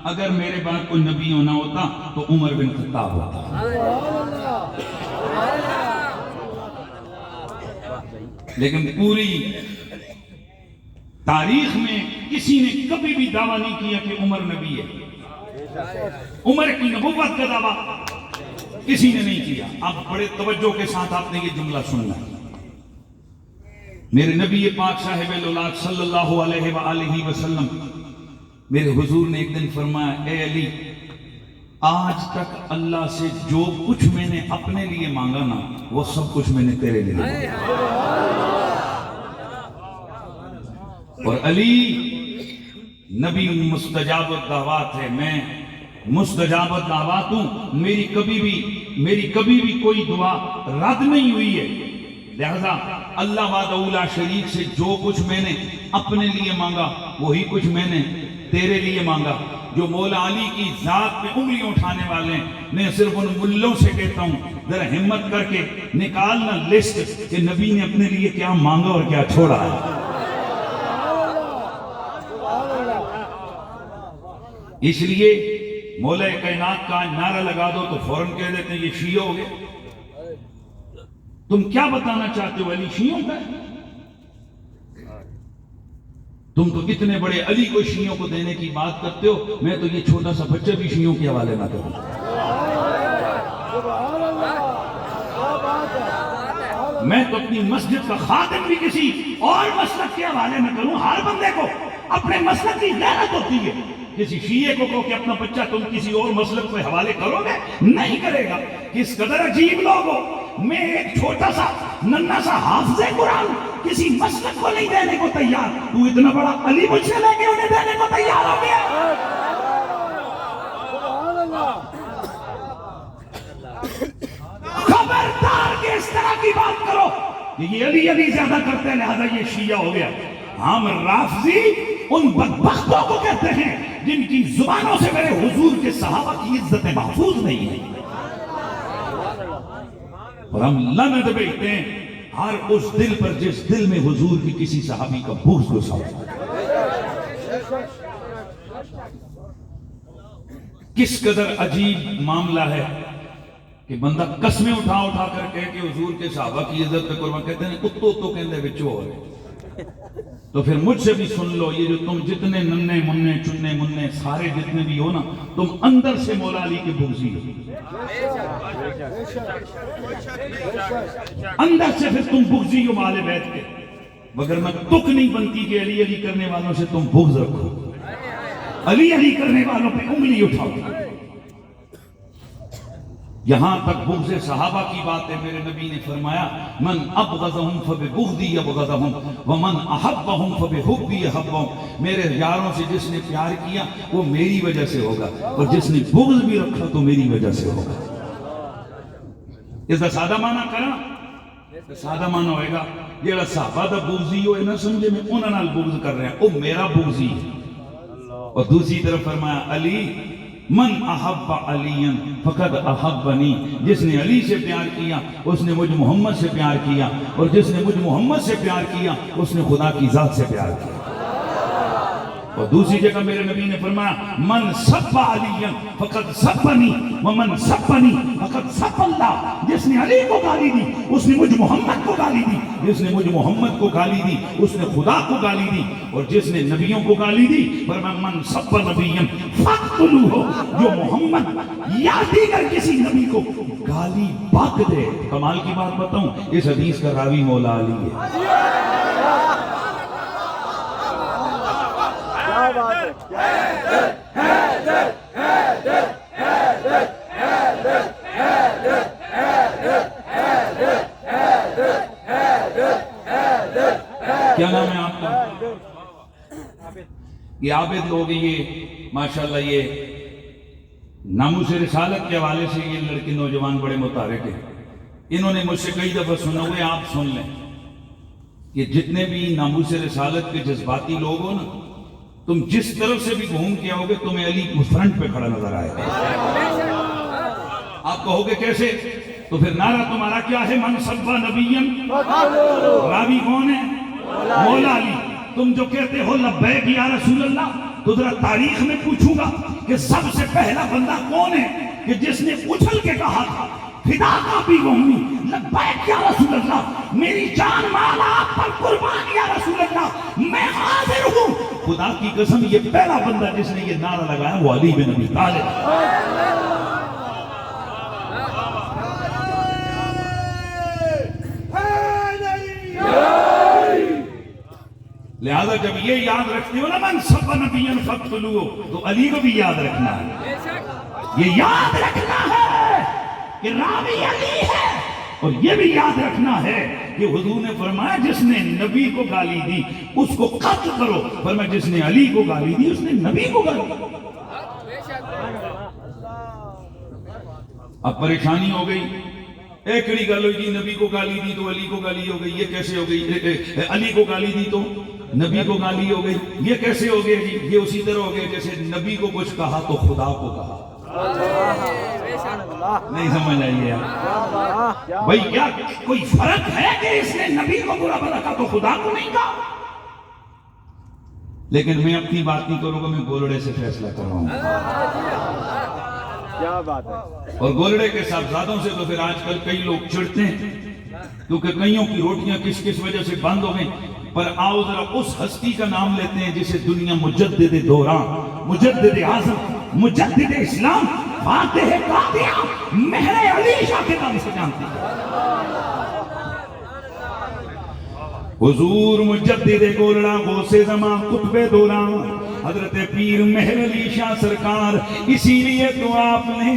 اگر میرے بعد کوئی نبی ہونا ہوتا تو عمر بن خطاب ہوتا. لیکن پوری تاریخ میں کسی نے کبھی بھی دعویٰ نہیں کیا کہ عمر نبی ہے. عمر کی نبوت کا دعویٰ کسی نے نہیں کیا. اب بڑے توجہ کے ساتھ آپ نے یہ جملہ سننا. میرے نبی پاک صاحب الولاق صلی اللہ علیہ وآلہ وسلم, میرے حضور نے ایک دن فرمایا اے علی, آج تک اللہ سے جو کچھ میں نے اپنے لیے مانگا نا وہ سب کچھ میں نے تیرے لیے مانگا. اور علی نبی مستجاب الدعوات ہے, میں مستجاب الدعوات ہوں. میری کبھی بھی کوئی دعا رد نہیں ہوئی ہے. لہذا اللہ وحدہ لا شریک سے جو کچھ میں نے اپنے لیے مانگا وہی کچھ میں نے تیرے لیے مانگا. جو مولا علی کی ذات پہ انگلیاں اٹھانے والے ہیں, میں صرف ان ملوں سے کہتا ہوں ذرا ہمت کر کے نکالنا لسٹ کہ نبی نے اپنے لیے کیا مانگا اور کیا چھوڑا ہے. اس لیے مولا کائنات کا نعرہ لگا دو تو فوراً کہہ دیتے ہیں یہ شیعہ ہو گئے. تم کیا بتانا چاہتے ہو؟ علی شیعوں کا ہے. تم تو اتنے بڑے علی کو شیعوں کو دینے کی بات کرتے ہو, میں تو یہ چھوٹا سا بچہ بھی شیعوں کے حوالے نہ کروں. میں تو اپنی مسجد کا خادم بھی کسی اور مسلک کے حوالے نہ کروں. ہر بندے کو اپنے مسلک کی غیرت ہوتی ہے. کسی شیعہ کو کہو کہ اپنا بچہ تم کسی اور مسلک کے حوالے کرو گے, نہیں کرے گا. کس قدر عجیب لوگ ہو. میں ایک چھوٹا سا ننھا سا حافظ قرآن کسی مسلک کو نہیں دینے کو تیار, تو اتنا بڑا علی مجھ سے لے کے انہیں دینے کو تیار ہو گیا. خبردار کہ اس طرح کی بات کرو کہ یہ علی زیادہ کرتے ہیں لہذا یہ شیعہ ہو گیا. ہم رافضی ان بدبختوں کو کہتے ہیں جن کی زبانوں سے میرے حضور کے صحابہ کی عزت محفوظ نہیں ہے. اور ہم لعنت بیچتے ہیں ہر اس دل پر جس دل میں حضور کی کسی صحابی کا بغض گھسا ہو. کس قدر عجیب معاملہ ہے کہ بندہ قسمیں اٹھا کر کہے کہ حضور کے صحابہ کی عزت پہ قربان. کہتے ہیں اتو کہندے بچو ہو رہے. تو پھر مجھ سے بھی سن لو, یہ جو تم جتنے ننے مننے چنے مننے سارے جتنے بھی ہو نا, تم اندر سے مولا علی کے بغضی ہو. اندر سے پھر تم بغضی ہو اہل بیت کے, مگر میں تک نہیں بنتی کہ علی کرنے والوں سے تم بغض رکھو, علی کرنے والوں پہ انگلی اٹھاؤ. یہاں تک بغض صحابہ کی بات ہے. میرے نبی نے فرمایا من ابغضهم فببغضی ابغضهم ومن احبهم فبحبی احبهم. میرے یاروں سے جس نے پیار کیا وہ میری وجہ سے ہوگا, اور جس نے بغض بھی رکھا تو میری وجہ سے ہوگا. اس کا سادہ معنی کرنا, سادہ معنی ہوئے گا جیڑا صحابہ دا بغضی ہوئے نہ سمجھے میں انہاں نال بغض کر رہے ہیں, وہ میرا بغضی ہے. اور دوسری طرف فرمایا علی من احب علی فقد احبنی، جس نے علی سے پیار کیا اس نے مجھ محمد سے پیار کیا، اور جس نے مجھ محمد سے پیار کیا اس نے خدا کی ذات سے پیار کیا۔ اور دوسری جگہ میرے نبی نے فرمایا من سب علی فقد سبنی ومن سبنی فقد سب اللہ، جس نے علی کو گالی دی اس نے مجھ محمد کو گالی دی، جس نے مجھ محمد کو گالی دی اس نے خدا کو گالی دی، اور جس نے نبیوں کو گالی دی فرمایا من سب نبی فاقتلوہ، جو محمد یا دیگر کسی نبی کو گالی بک دے۔ کمال کی بات بتاؤں، اس حدیث کا راوی مولا علی ہے۔ کیا نام ہے آپ کا؟ یہ عابد لوگ، یہ ماشاءاللہ یہ ناموس رسالت کے حوالے سے یہ لڑکے نوجوان بڑے متحرک ہیں۔ انہوں نے مجھ سے کئی دفعہ سنا ہوئے، آپ سن لیں کہ جتنے بھی ناموس رسالت کے جذباتی لوگ ہو نا، تم جس طرف سے بھی گھوم کے آؤ گے تمہیں علی فرنٹ پہ کھڑا نظر آئے گا۔ آپ کہو گے کیسے؟ تو پھر نعرہ تمہارا کیا ہے؟ من سب نبیًا، راوی کون ہے؟ مولا علی۔ تم جو کہتے ہو لبیک یا رسول اللہ، تو ذرا تاریخ میں پوچھوں گا کہ سب سے پہلا بندہ کون ہے کہ جس نے اچھل کے کہا تھا فداک ابی و امی لبیک یا رسول اللہ، میری جان مال آپ پر قربان یا رسول اللہ، میں حاضر ہوں۔ خدا کی قسم یہ پہلا بندہ جس نے یہ نعرہ لگایا وہ علی بن ابی طالب۔ لہذا جب یہ یاد رکھتے ہو نا من سب نبیًا فاقتلوہ، تو علی کو بھی یاد رکھنا ہے، یہ یاد رکھنا ہے کہ راوی علی ہے، اور یہ بھی یاد رکھنا ہے کہ حضور نے فرمایا جس نے نبی کو گالی دی اس کو قتل کرو، فرمایا جس نے علی کو گالی دی اس نے نبی کو گالی دی۔ اب پریشانی ہو گئی، ایکڑی گل ہوئی جی نبی کو گالی دی تو علی کو گالی ہو گئی، یہ کیسے ہو گئی؟ علی کو گالی دی تو نبی کو گالی ہو گئی، یہ کیسے ہو گئے جی؟ یہ اسی طرح ہو گئے جیسے نبی کو کچھ کہا تو خدا کو کہا۔ نہیں سمجھ آئیے آپ بھائی، کیا کوئی فرق ہے کہ اس نے نبی کو برا بھلا کہا تو خدا کو نہیں کہا؟ لیکن میں اپنی بات نہیں کروں گا، میں گولڑے سے فیصلہ کر رہا ہوں۔ کیا بات ہے؟ اور گولڑے کے صاحبزادوں سے تو پھر آج کل کئی لوگ چڑھتے ہیں کیونکہ کئیوں کی روٹیاں کس کس وجہ سے بند ہو گئیں۔ پر آؤ ذرا اس ہستی کا نام لیتے ہیں جسے دنیا مجدد دوران، مجدد اعظم، مجدد اسلام، فاتح قادیاں، مہر علی شاہ کے نام سے جانتی ہے۔ حضور مجدد گولڑا غوث زمان قطب دوران حضرت پیر مہر علی شاہ سرکار، اسی لیے تو آپ نے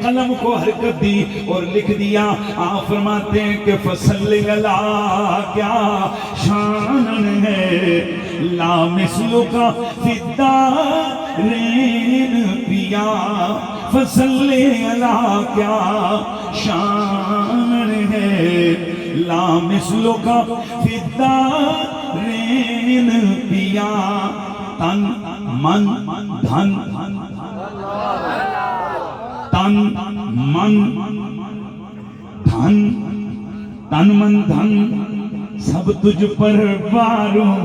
قلم کو حرکت دی اور لکھ دیا۔ آپ فرماتے ہیں کہ فصل اللہ کیا شان ہے، لا مثل کا فدارین پیا، فصل اللہ کیا شان ہے، لا مثل کا فدارین پیا، تن من دھن، تن من دھن، تن من دھن سب تجھ پر واروں۔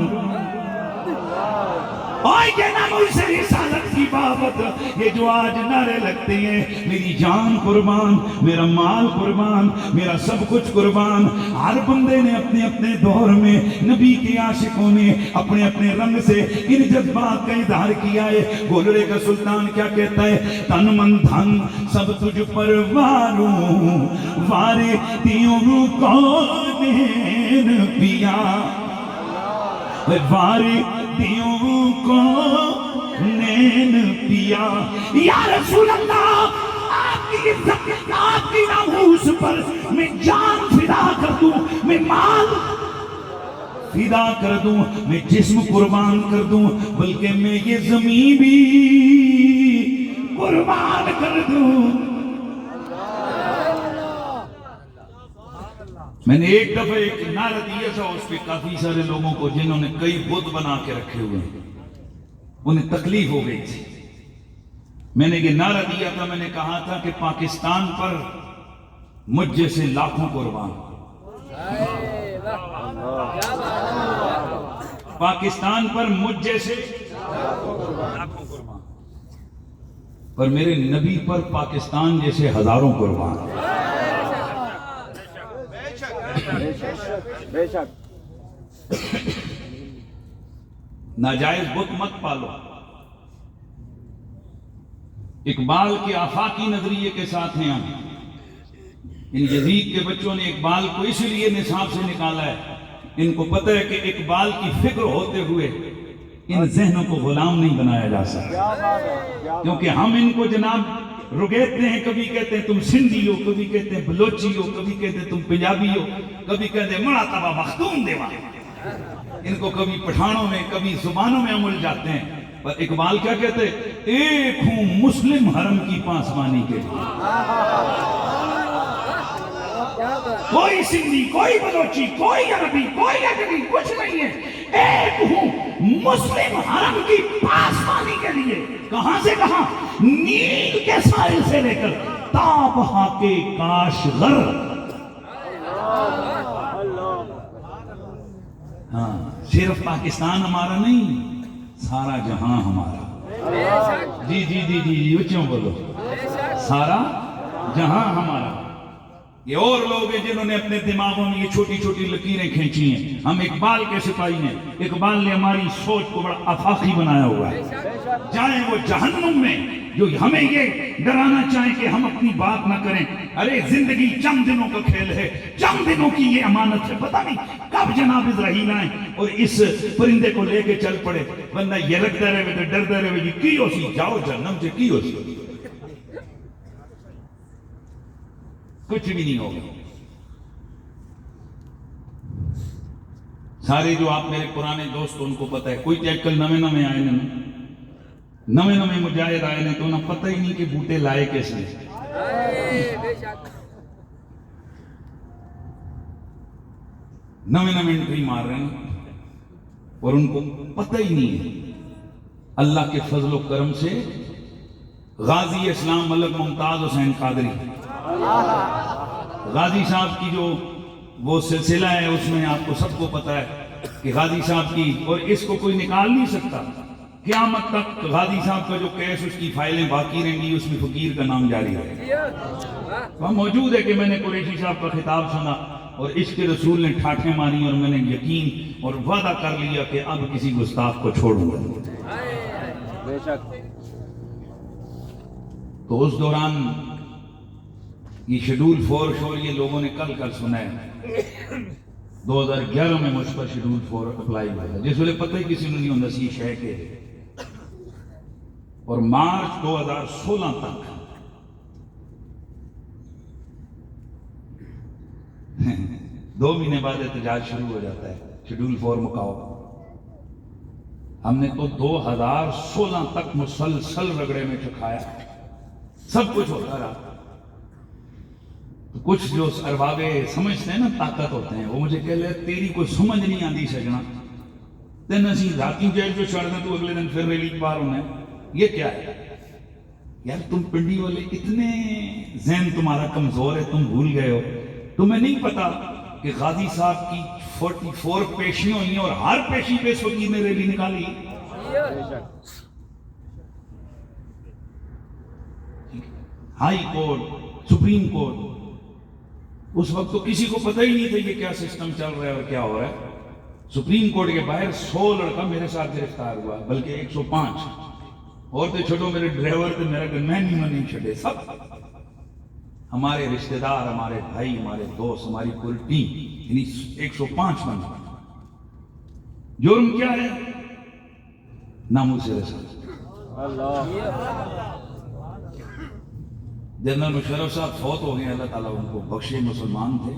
اور یہ ناموس رسالت کی بابت یہ جو آج نعرے لگتے ہیں، میری جان قربان، میرا مال قربان، میرا سب کچھ قربان، ہر بندے نے اپنے اپنے دور میں نبی کے عاشقوں نے اپنے اپنے رنگ سے ان جذبات کا اظہار کیا ہے۔ گولڑے کا سلطان کیا کہتا ہے؟ تن من دھن سب تجھ پر واروں، وارے تیوں کونین پیا، وارے دیوں کو نین پیا۔ یا رسول اللہ، آپ کی عزت، آپ کی ناموس پر میں جان فدا کر دوں، میں مال فدا کر دوں، میں جسم قربان کر دوں، بلکہ میں یہ زمین بھی قربان کر دوں۔ میں نے ایک دفعہ ایک نعرہ دیا تھا، اس پہ کافی سارے لوگوں کو جنہوں نے کئی بت بنا کے رکھے ہوئے ہیں، انہیں تکلیف ہو گئی تھی۔ میں نے یہ نعرہ دیا تھا، میں نے کہا تھا کہ پاکستان پر مجھ جیسے لاکھوں قربان، پاکستان پر مجھ جیسے لاکھوں قربان، پر میرے نبی پر پاکستان جیسے ہزاروں قربان۔ بے شک ناجائز بت مت پالو۔ اقبال کے آفاقی نظریے کے ساتھ ہیں ہم۔ ان یزید کے بچوں نے اقبال کو اس لیے نصاب سے نکالا ہے، ان کو پتہ ہے کہ اقبال کی فکر ہوتے ہوئے ان ذہنوں کو غلام نہیں بنایا جا سکتا، کیونکہ ہم ان کو جناب رگیتے ہیں، کبھی کہتے ہیں تم سندھی ہو، کبھی کہتے ہیں بلوچی ہو، کبھی کہتے ہیں تم پنجابی ہو، کبھی کہتے ہیں مڑا تبا مختوم دیوا۔ ان کو کبھی پٹھانوں میں کبھی زبانوں میں عمل جاتے ہیں، پر اقبال کیا کہتے ہیں؟ ایک ہوں مسلم حرم کی پاسبانی کے لیے، کوئی سندھی، کوئی بلوچی، کوئی عربی، کوئی اجمی، کچھ نہیں ہے، ایک ہوں مسلم حرم کی پاسبانی کے لیے۔ کہاں سے کہاں؟ نیل کے ساحل سے لے کر تابہا کے کاشغر۔ ہاں، صرف پاکستان ہمارا نہیں، سارا جہاں ہمارا۔ جی جی جی جی اچھوں بولو، سارا جہاں ہمارا۔ یہ اور لوگ ہیں جنہوں نے اپنے دماغوں میں یہ چھوٹی چھوٹی لکیریں کھینچی ہیں۔ ہم اقبال کے سپاہی ہیں، اقبال نے ہماری سوچ کو بڑا آفاقی بنایا ہوا ہے۔ جائیں وہ جہنم میں جو ہمیں یہ ڈرانا چاہیں کہ ہم اپنی بات نہ کریں۔ ارے زندگی چند دنوں کا کھیل ہے، چند دنوں کی یہ امانت ہے، پتہ نہیں کب جناب اسرائیل آئیں اور اس پرندے کو لے کے چل پڑے، بندہ یہ لگتا رہے تو ڈرتا رہے جی کی ہو سی جاؤ جہنم سے، کی ہو سی کچھ بھی نہیں ہوگا۔ سارے جو آپ میرے پرانے دوست ان کو پتہ ہے، کوئی چیکل نویں آئے نا، نویں مجاہد آئے نے تو انہیں پتہ ہی نہیں کہ بوٹے لائے کیسے، نویں انٹری مار رہے ہیں اور ان کو پتہ ہی نہیں ہے۔ اللہ کے فضل و کرم سے غازی اسلام ملک ممتاز حسین قادری، غازی صاحب کی جو وہ سلسلہ ہے، اس میں آپ کو سب کو پتہ ہے کہ غازی صاحب کی، اور اس کو کوئی نکال نہیں سکتا قیامت تک، غازی صاحب کا جو کیس اس کی فائلیں باقی رہیں گی، اس میں فقیر کا نام جاری رہے گا۔ وہاں موجود ہے کہ میں نے قریشی صاحب کا خطاب سنا اور عشق رسول نے ٹھاٹھیں ماری اور میں نے یقین اور وعدہ کر لیا کہ اب کسی گستاخ کو چھوڑوں گا۔ بے شک تو اس دوران یہ شیڈول 4 شور یہ لوگوں نے کل سنا ہے، 2011 میں مجھ پر شیڈول 4 اپلائی ہوا تھا، جس ویلے پتہ ہی کسی نے نہیں ہوتا سی شے کے، اور مارچ 2016 تک 2 مہینے بعد احتجاج شروع ہو جاتا ہے، شیڈول 4 مکاؤ۔ ہم نے تو 2016 تک مسلسل رگڑے میں چکھایا، سب کچھ ہوتا رہا۔ کچھ جو ارباب سمجھتے ہیں نا طاقت ہوتے ہیں، وہ مجھے کہہ لے تیری کوئی سمجھ نہیں آتی سجنا، تین اسی راتی جیل جو چھڑ دیں تو اگلے دن پھر ریلی پار ہونا ہے، یہ کیا ہے یار؟ تم پنڈی والے اتنے ذہن تمہارا کمزور ہے، تم بھول گئے ہو، تمہیں نہیں پتا کہ غازی صاحب کی 44 پیشیاں ہوئی ہیں اور ہر پیشی پہ اس وقت نے ریلی نکالی۔ ہائی کورٹ، سپریم کورٹ، اس وقت تو کسی کو پتہ ہی نہیں تھا یہ کیا سسٹم چل رہا ہے اور کیا ہو رہا ہے۔ سپریم کورٹ کے باہر 100 لڑکا میرے ساتھ گرفتار ہوا، بلکہ 105 اور تو چھوٹو میرے ڈرائیور تھے، میرا کہ میں نہیں چھڑے، سب ہمارے رشتہ دار، ہمارے بھائی، ہمارے دوست، ہماری پوری ٹیم، یعنی 105 بندے۔ جرم کیا ہے؟ ناموس رسالت۔ جنرل مشرف صاحب فوت ہو گئے، اللہ تعالیٰ ان کو بخشے، مسلمان تھے،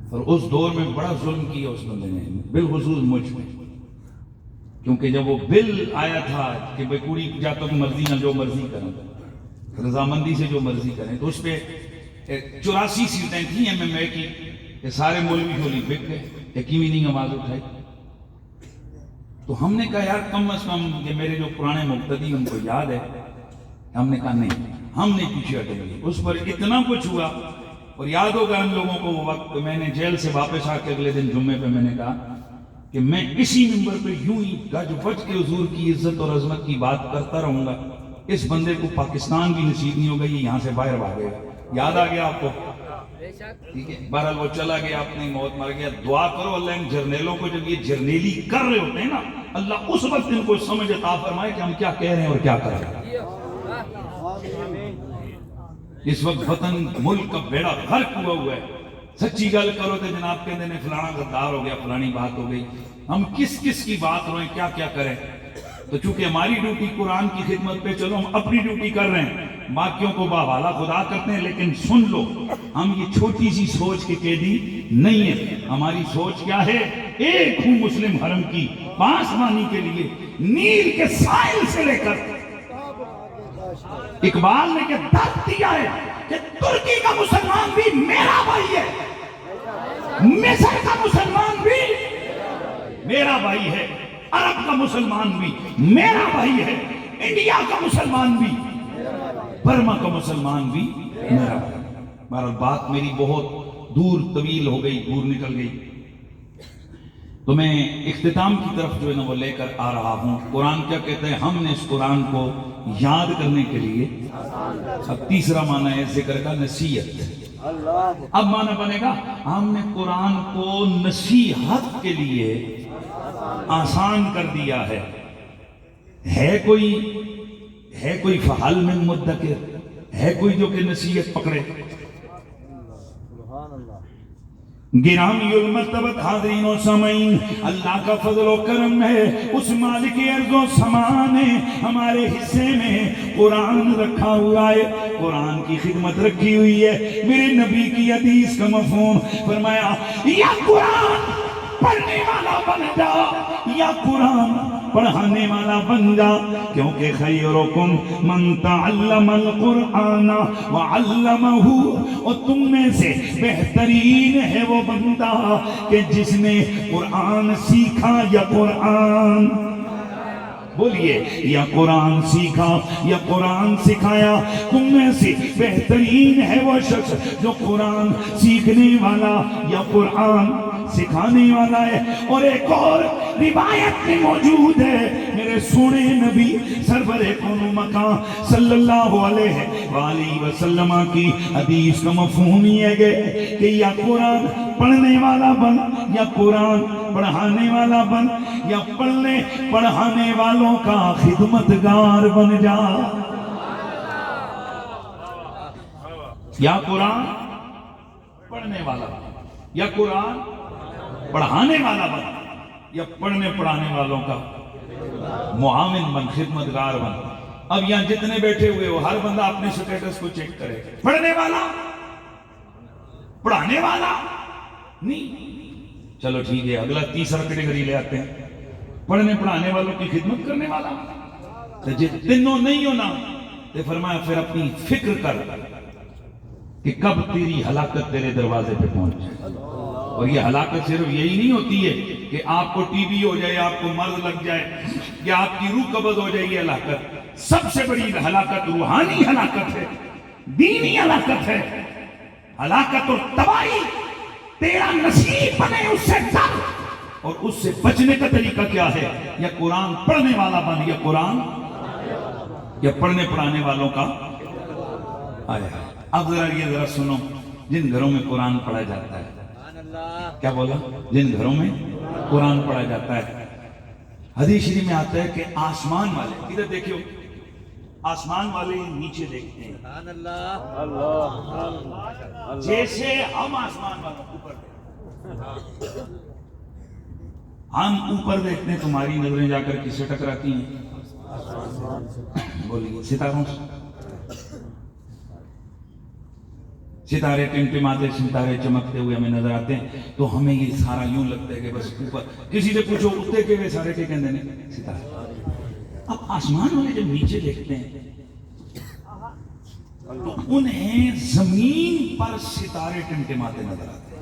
اور اس دور میں بڑا ظلم کیا اس بندے نے، بالخصوص مجھ میں، کیونکہ جب وہ بل آیا تھا کہ بھائی کوڑی جا تک مرضی نہ جو مرضی کریں، رضامندی سے جو مرضی کریں، تو اس پہ 84 سیٹیں تھیں MMA کی، یہ سارے مولوی جھولی بک گئے، یقینی نہیں آواز اٹھائی، تو ہم نے کہا یار کم از کم یہ میرے جو پرانے مقتدی ان کو یاد ہے. ہم نے کہا نہیں, ہم نہیں پیچھے ہٹیں گے. اس پر اتنا کچھ ہوا, اور یاد ہوگا ان لوگوں کو وہ وقت میں نے جیل سے واپس آ کے اگلے دن جمعے پہ میں نے کہا کہ میں اسی ممبر پہ یوں ہی گج وج کے حضور کی عزت اور عظمت کی بات کرتا رہوں گا. اس بندے کو پاکستان بھی نصیب نہیں ہوگا, یہ یہاں سے باہر بھاگے گا. یاد آ گیا آپ کو؟ ٹھیک ہے, بہرحال وہ چلا گیا, اپنی موت مر گیا. دعا کرو اللہ ان جرنیلوں کو, جب یہ جرنیلی کر رہے ہوتے ہیں نا, اللہ اس وقت ان کو سمجھ عطا فرمائے کہ ہم کیا کہہ رہے ہیں اور کیا کر رہے ہیں. اس وقت وطن ملک کا بیڑا غرق ہوا ہے. سچی گل کرو تو جناب کہتے ہیں فلانا غدار ہو گیا, فلانی بات ہو گئی. ہم کس کس کی بات روئیں, کیا کیا کریں؟ تو چونکہ ہماری ڈیوٹی قرآن کی خدمت پہ, چلو ہم اپنی ڈیوٹی کر رہے ہیں, باقیوں کو بحوالہ خدا کرتے ہیں. لیکن سن لو, ہم یہ چھوٹی سی سوچ کے قیدی نہیں ہیں. ہماری سوچ کیا ہے؟ ایک ہوں مسلم حرم کی پاسبانی کے لیے, نیل کے ساحل سے لے کر اقبال نے کہ درد دیا ہے کہ ترکی کا مسلمان بھی میرا بھائی ہے, مصر کا مسلمان بھی میرا بھائی ہے, عرب کا مسلمان بھی میرا بھائی ہے, انڈیا کا مسلمان بھی, برما کا مسلمان بھی میرا بھائی. بہرحال بات میری بہت دور طویل ہو گئی, دور نکل گئی. تو میں اختتام کی طرف جو ہے نا وہ لے کر آ رہا ہوں. قرآن کیا کہتے ہیں؟ ہم نے اس قرآن کو یاد کرنے کے لیے, اب تیسرا معنی ہے ذکر کا نصیحت. اب معنی بنے گا ہم نے قرآن کو نصیحت کے لیے آسان کر دیا ہے. ہے کوئی فحل من مدکر, ہے کوئی جو کہ نصیحت پکڑے؟ گرامی المرتبت حاضرین و سامعین, اللہ کا فضل و کرم ہے, اس مالک ارض و سمان نے ہمارے حصے میں قرآن رکھا ہوا ہے, قرآن کی خدمت رکھی ہوئی ہے. میرے نبی کی حدیث کا مفہوم فرمایا, یا قرآن پڑھنے والا بن جا, یا قرآن پڑھانے والا بن جا, کیونکہ خیرکم من تعلم القرآن وعلمہ, اور تم میں سے بہترین ہے وہ بندہ کہ جس نے قرآن سیکھا یا قرآن, بولیے, یا قرآن سیکھا یا قرآن سکھایا. تم میں سے بہترین ہے وہ شخص جو قرآن سیکھنے والا یا قرآن سکھانے والا ہے. اور ایک اور روایت میں موجود ہے, میرے سونے نبی سرور کون مکان صلی اللہ علیہ وآلہ وسلم کی حدیث کا مفہوم یہ ہے کہ یا قرآن پڑھنے والا بن, یا قرآن پڑھانے والا بن, یا پڑھنے پڑھانے والوں کا خدمتگار بن جا. یا قرآن پڑھنے والا بن, یا قرآن پڑھانے والا بن, یا پڑھنے پڑھانے والوں کا معاون بن, خدمتگار بن. اب یہاں جتنے بیٹھے ہوئے ہو, ہر بندہ اپنے سٹیٹس کو چیک کرے. پڑھنے والا, پڑھانے والا نہیں, چلو ٹھیک ہے, اگلا تیسرا کیٹیگری لے آتے ہیں, پڑھنے پڑھانے والوں کی خدمت کرنے والا. تو جب تینوں نہیں ہو نا, تو فرمایا پھر اپنی فکر کر کہ کب تیری ہلاکت تیرے دروازے پہ پہنچے. اور یہ ہلاکت صرف یہی نہیں ہوتی ہے کہ آپ کو ٹی بی ہو جائے, آپ کو مرض لگ جائے, یا آپ کی روح قبض ہو جائے. یہ ہلاکت سب سے بڑی ہلاکت روحانی ہلاکت ہے, دینی ہلاکت ہے. ہلاکت اور تباہی تیرا نصیب بنے, اس سے ڈر, اور اس سے بچنے کا طریقہ کیا ہے؟ یا قرآن پڑھنے والا بن, یا قرآن یا پڑھنے پڑھانے والوں کا آیا. اب ذرا سنو, جن گھروں میں قرآن پڑھا جاتا ہے, کیا بولا, جن گھروں میں قرآن پڑھا جاتا ہے, حدیث شریف میں آتا ہے کہ آسمان والے, ادھر دیکھو, آسمان والے نیچے دیکھتے ہیں جیسے ہم آسمان والوں اوپر دیکھتے ہیں. ہم اوپر دیکھتے ہیں, تمہاری نظریں جا کر کس سے ٹکراتی ہیں؟ بولیے, ستاروں سے. ستارے ٹمٹماتے, ستارے چمکتے ہوئے ہمیں نظر آتے ہیں, تو ہمیں یہ سارا یوں لگتا ہے کہ بس اوپر. کسی سے پوچھو اٹھتے کہ وہ سارے کے کہندے نے ستارے. اب آسمان والے جب نیچے دیکھتے ہیں تو انہیں زمین پر ستارے ٹمٹماتے نظر آتے ہیں.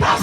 10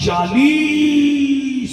40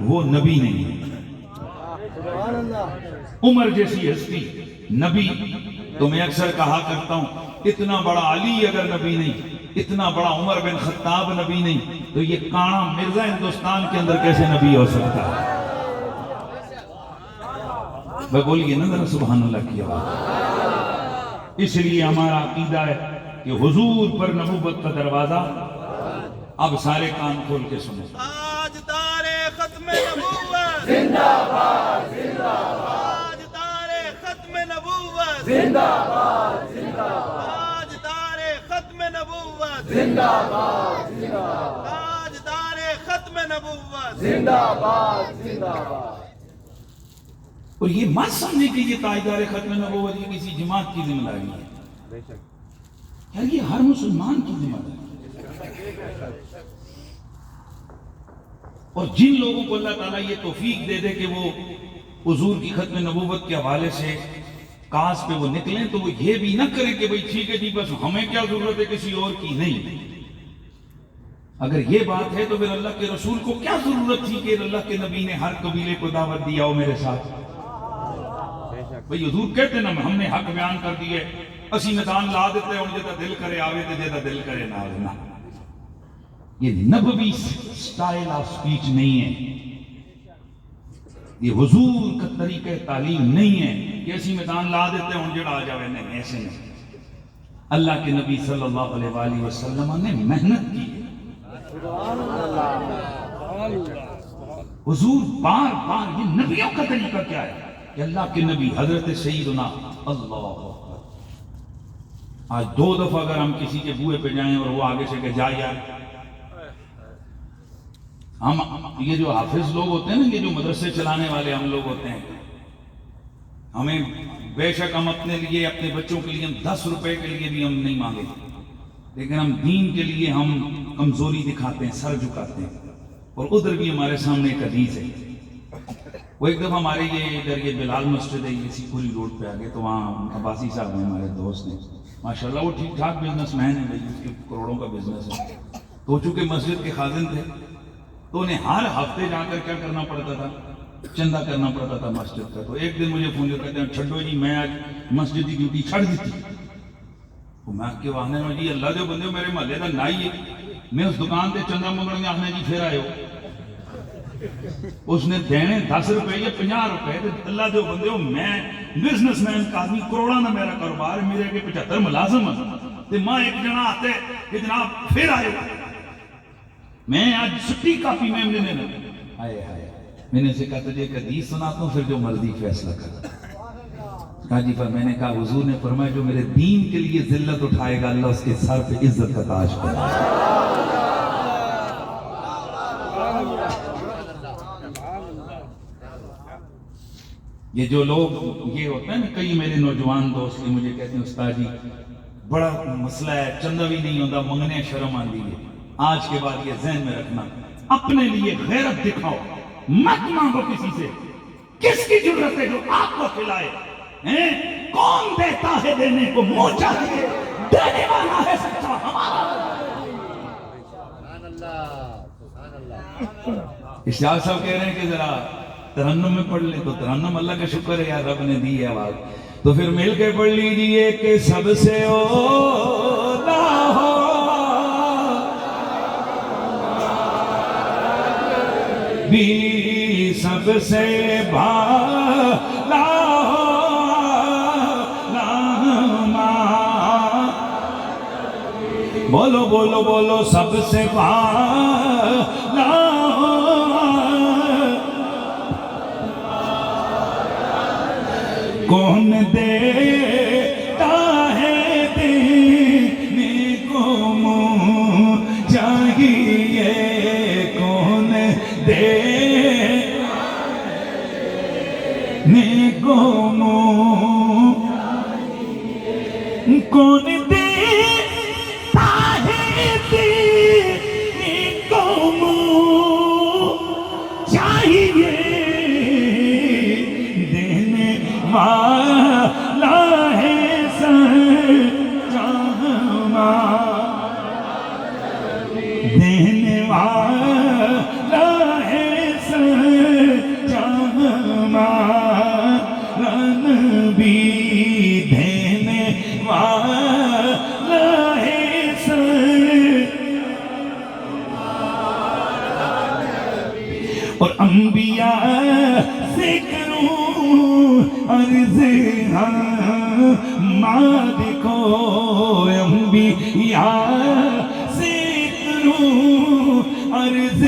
وہ نبی نہیں ہے۔ سبحان اللہ۔ عمر جیسی ہستی نبی، تو میں اکثر کہا کرتا ہوں اتنا بڑا علی اگر نبی نہیں، اتنا بڑا عمر بن خطاب نبی نہیں، تو یہ کانا مرزا ہندوستان کے اندر کیسے نبی ہو سکتا ہے؟ میں بولیے نا ذرا سبحان اللہ کی آواز۔ اس لیے ہمارا عقیدہ ہے کہ حضور پر نبوت کا دروازہ، اب سارے کان کھول کے سنیں، تاجدار ختم نبوت زندہ باد زندہ باد تاجدار ختم نبوت زندہ باد زندہ باد تاجدار ختم نبوت زندہ باد زندہ باد تاجدار ختم نبوت زندہ باد زندہ باد۔ اور یہ مت سمجھے کہ یہ تاجدار ختم نبوت یہ کسی جماعت کی ذمہ داری ہے، بے شک یار یہ ہر مسلمان کی ذمہ داری ہے۔ اور جن لوگوں کو اللہ تعالیٰ یہ توفیق دے دے کہ وہ حضور کی ختم نبوت کے حوالے سے کاس پہ وہ نکلیں، تو وہ یہ بھی نہ کریں کہ بھئی ٹھیک ہے جی بس ہمیں کیا ضرورت ہے کسی اور کی، نہیں۔ اگر یہ بات ہے تو پھر اللہ کے رسول کو کیا ضرورت تھی کہ اللہ کے نبی نے ہر قبیلے کو دعوت دیا ہو میرے ساتھ؟ بے شک بھئی حضور کہتے نا ہم نے حق بیان کر دیے، اسی میدان لا دیتے ہیں، اور جیتا دل کرے آوے تو جیتا دل کرے نہ آوے نا۔ یہ نبوی سٹائل آف سپیچ نہیں ہے، یہ حضور کا طریقہ تعلیم نہیں ہے کہ اسی میدان لا دیتے ہیں جڑا آ جاوے، نہیں، ایسے نہیں۔ اللہ کے نبی صلی اللہ علیہ وآلہ وسلم نے محنت کی ہے، سبحان اللہ۔ حضور بار بار، یہ نبیوں کا طریقہ کیا ہے کہ اللہ کے نبی حضرت سیدنا اللہ اکبر، آج 2 دفعہ اگر ہم کسی کے بوئے پہ جائیں اور وہ آگے سے کہ جا یار، ہم یہ جو حافظ لوگ ہوتے ہیں نا، یہ جو مدرسے چلانے والے ہم لوگ ہوتے ہیں، ہمیں بے شک ہم اپنے لیے اپنے بچوں کے لیے ہم 10 روپے کے لیے بھی ہم نہیں مانگے، لیکن ہم دین کے لیے ہم کمزوری دکھاتے ہیں، سر جھکاتے ہیں۔ اور ادھر بھی ہمارے سامنے ایک حدیث ہے، وہ ایک دفعہ ہمارے یہ ادھر یہ بلال مسجد ہے، یہ سیکوری روڈ پہ آگے، تو وہاں عباسی صاحب ہیں ہمارے دوست ہیں، ماشاءاللہ وہ ٹھیک ٹھاک بزنس مین ہے بھائی، اس کے کروڑوں کا بزنس ہے، تو چونکہ مسجد کے خازن تھے تو انہیں ہر ہفتے جا کر کیا کرنا پڑتا تھا، چندہ کرنا پڑتا تھا مسجد کا۔ تو ایک دن مجھے فون کہتے ہیں چھڈو جی میں آج مسجد کی ڈیوٹی چھڑ دیتی، تو میں کہ واہنے میں جی اللہ دے بندے میرے محلے کا نائی ہے، میں اس دکان تے چندہ منگنے آنے جی پھر آئے ہو، اس نے دینے 10 روپے یا 50 روپے، اللہ دے بندے ہو میں بزنس مین کا آدمی، کروڑا نہ میرا کاروبار، میرے کے 75 ملازم ہیں، تو ماں ایک جنا آتے کہ جناب پھر آئے ہو، میں آج چھٹی کاپی میں لینے لگا، آئے آئے میں نے اسے کہا تجھے ایک حدیث سناتا ہوں پھر جو مرضی فیصلہ کر۔ کہا جی پر میں نے کہا حضور نے فرمایا جو میرے دین کے لیے ذلت اٹھائے گا اللہ اس کے سر پہ عزت کا تاج کرے گا۔ یہ جو لوگ یہ ہوتا ہے نا، کئی میرے نوجوان دوست نے مجھے کہتے ہیں استاد جی بڑا مسئلہ ہے، چندہ بھی نہیں ہوتا، منگنے شرم آندی ہے۔ آج کے بعد یہ ذہن میں رکھنا، اپنے لیے غیرت دکھاؤ، مت مانگو کسی سے، کس کی ضرورت ہے جو آپ کو کھلائے، کون دیتا ہے دینے کو، منہ چاہیے دینے والا ہے سچا ہمارا۔ سبحان اللہ سبحان اللہ۔ اشتیاق صاحب کہہ رہے ہیں کہ ذرا ترنم میں پڑھ لیں، تو ترنم اللہ کا شکر ہے یار رب نے دی ہے آواز، تو پھر مل کے پڑھ لیجئے کہ سب سے اولا ہو بھی سب سے بھالا ہو بولو بولو بولو سب سے بھالا ہو کون دیتا ہے دینے کو منہ چاہیے کون دینے کو منہ کون دیتا ہے دینے کو منہ چاہیے دینے والا ہے سچا دینے والا ہے سچا اور انبیاء سے کروں عرض مالکو، انبیاء سے کروں عرض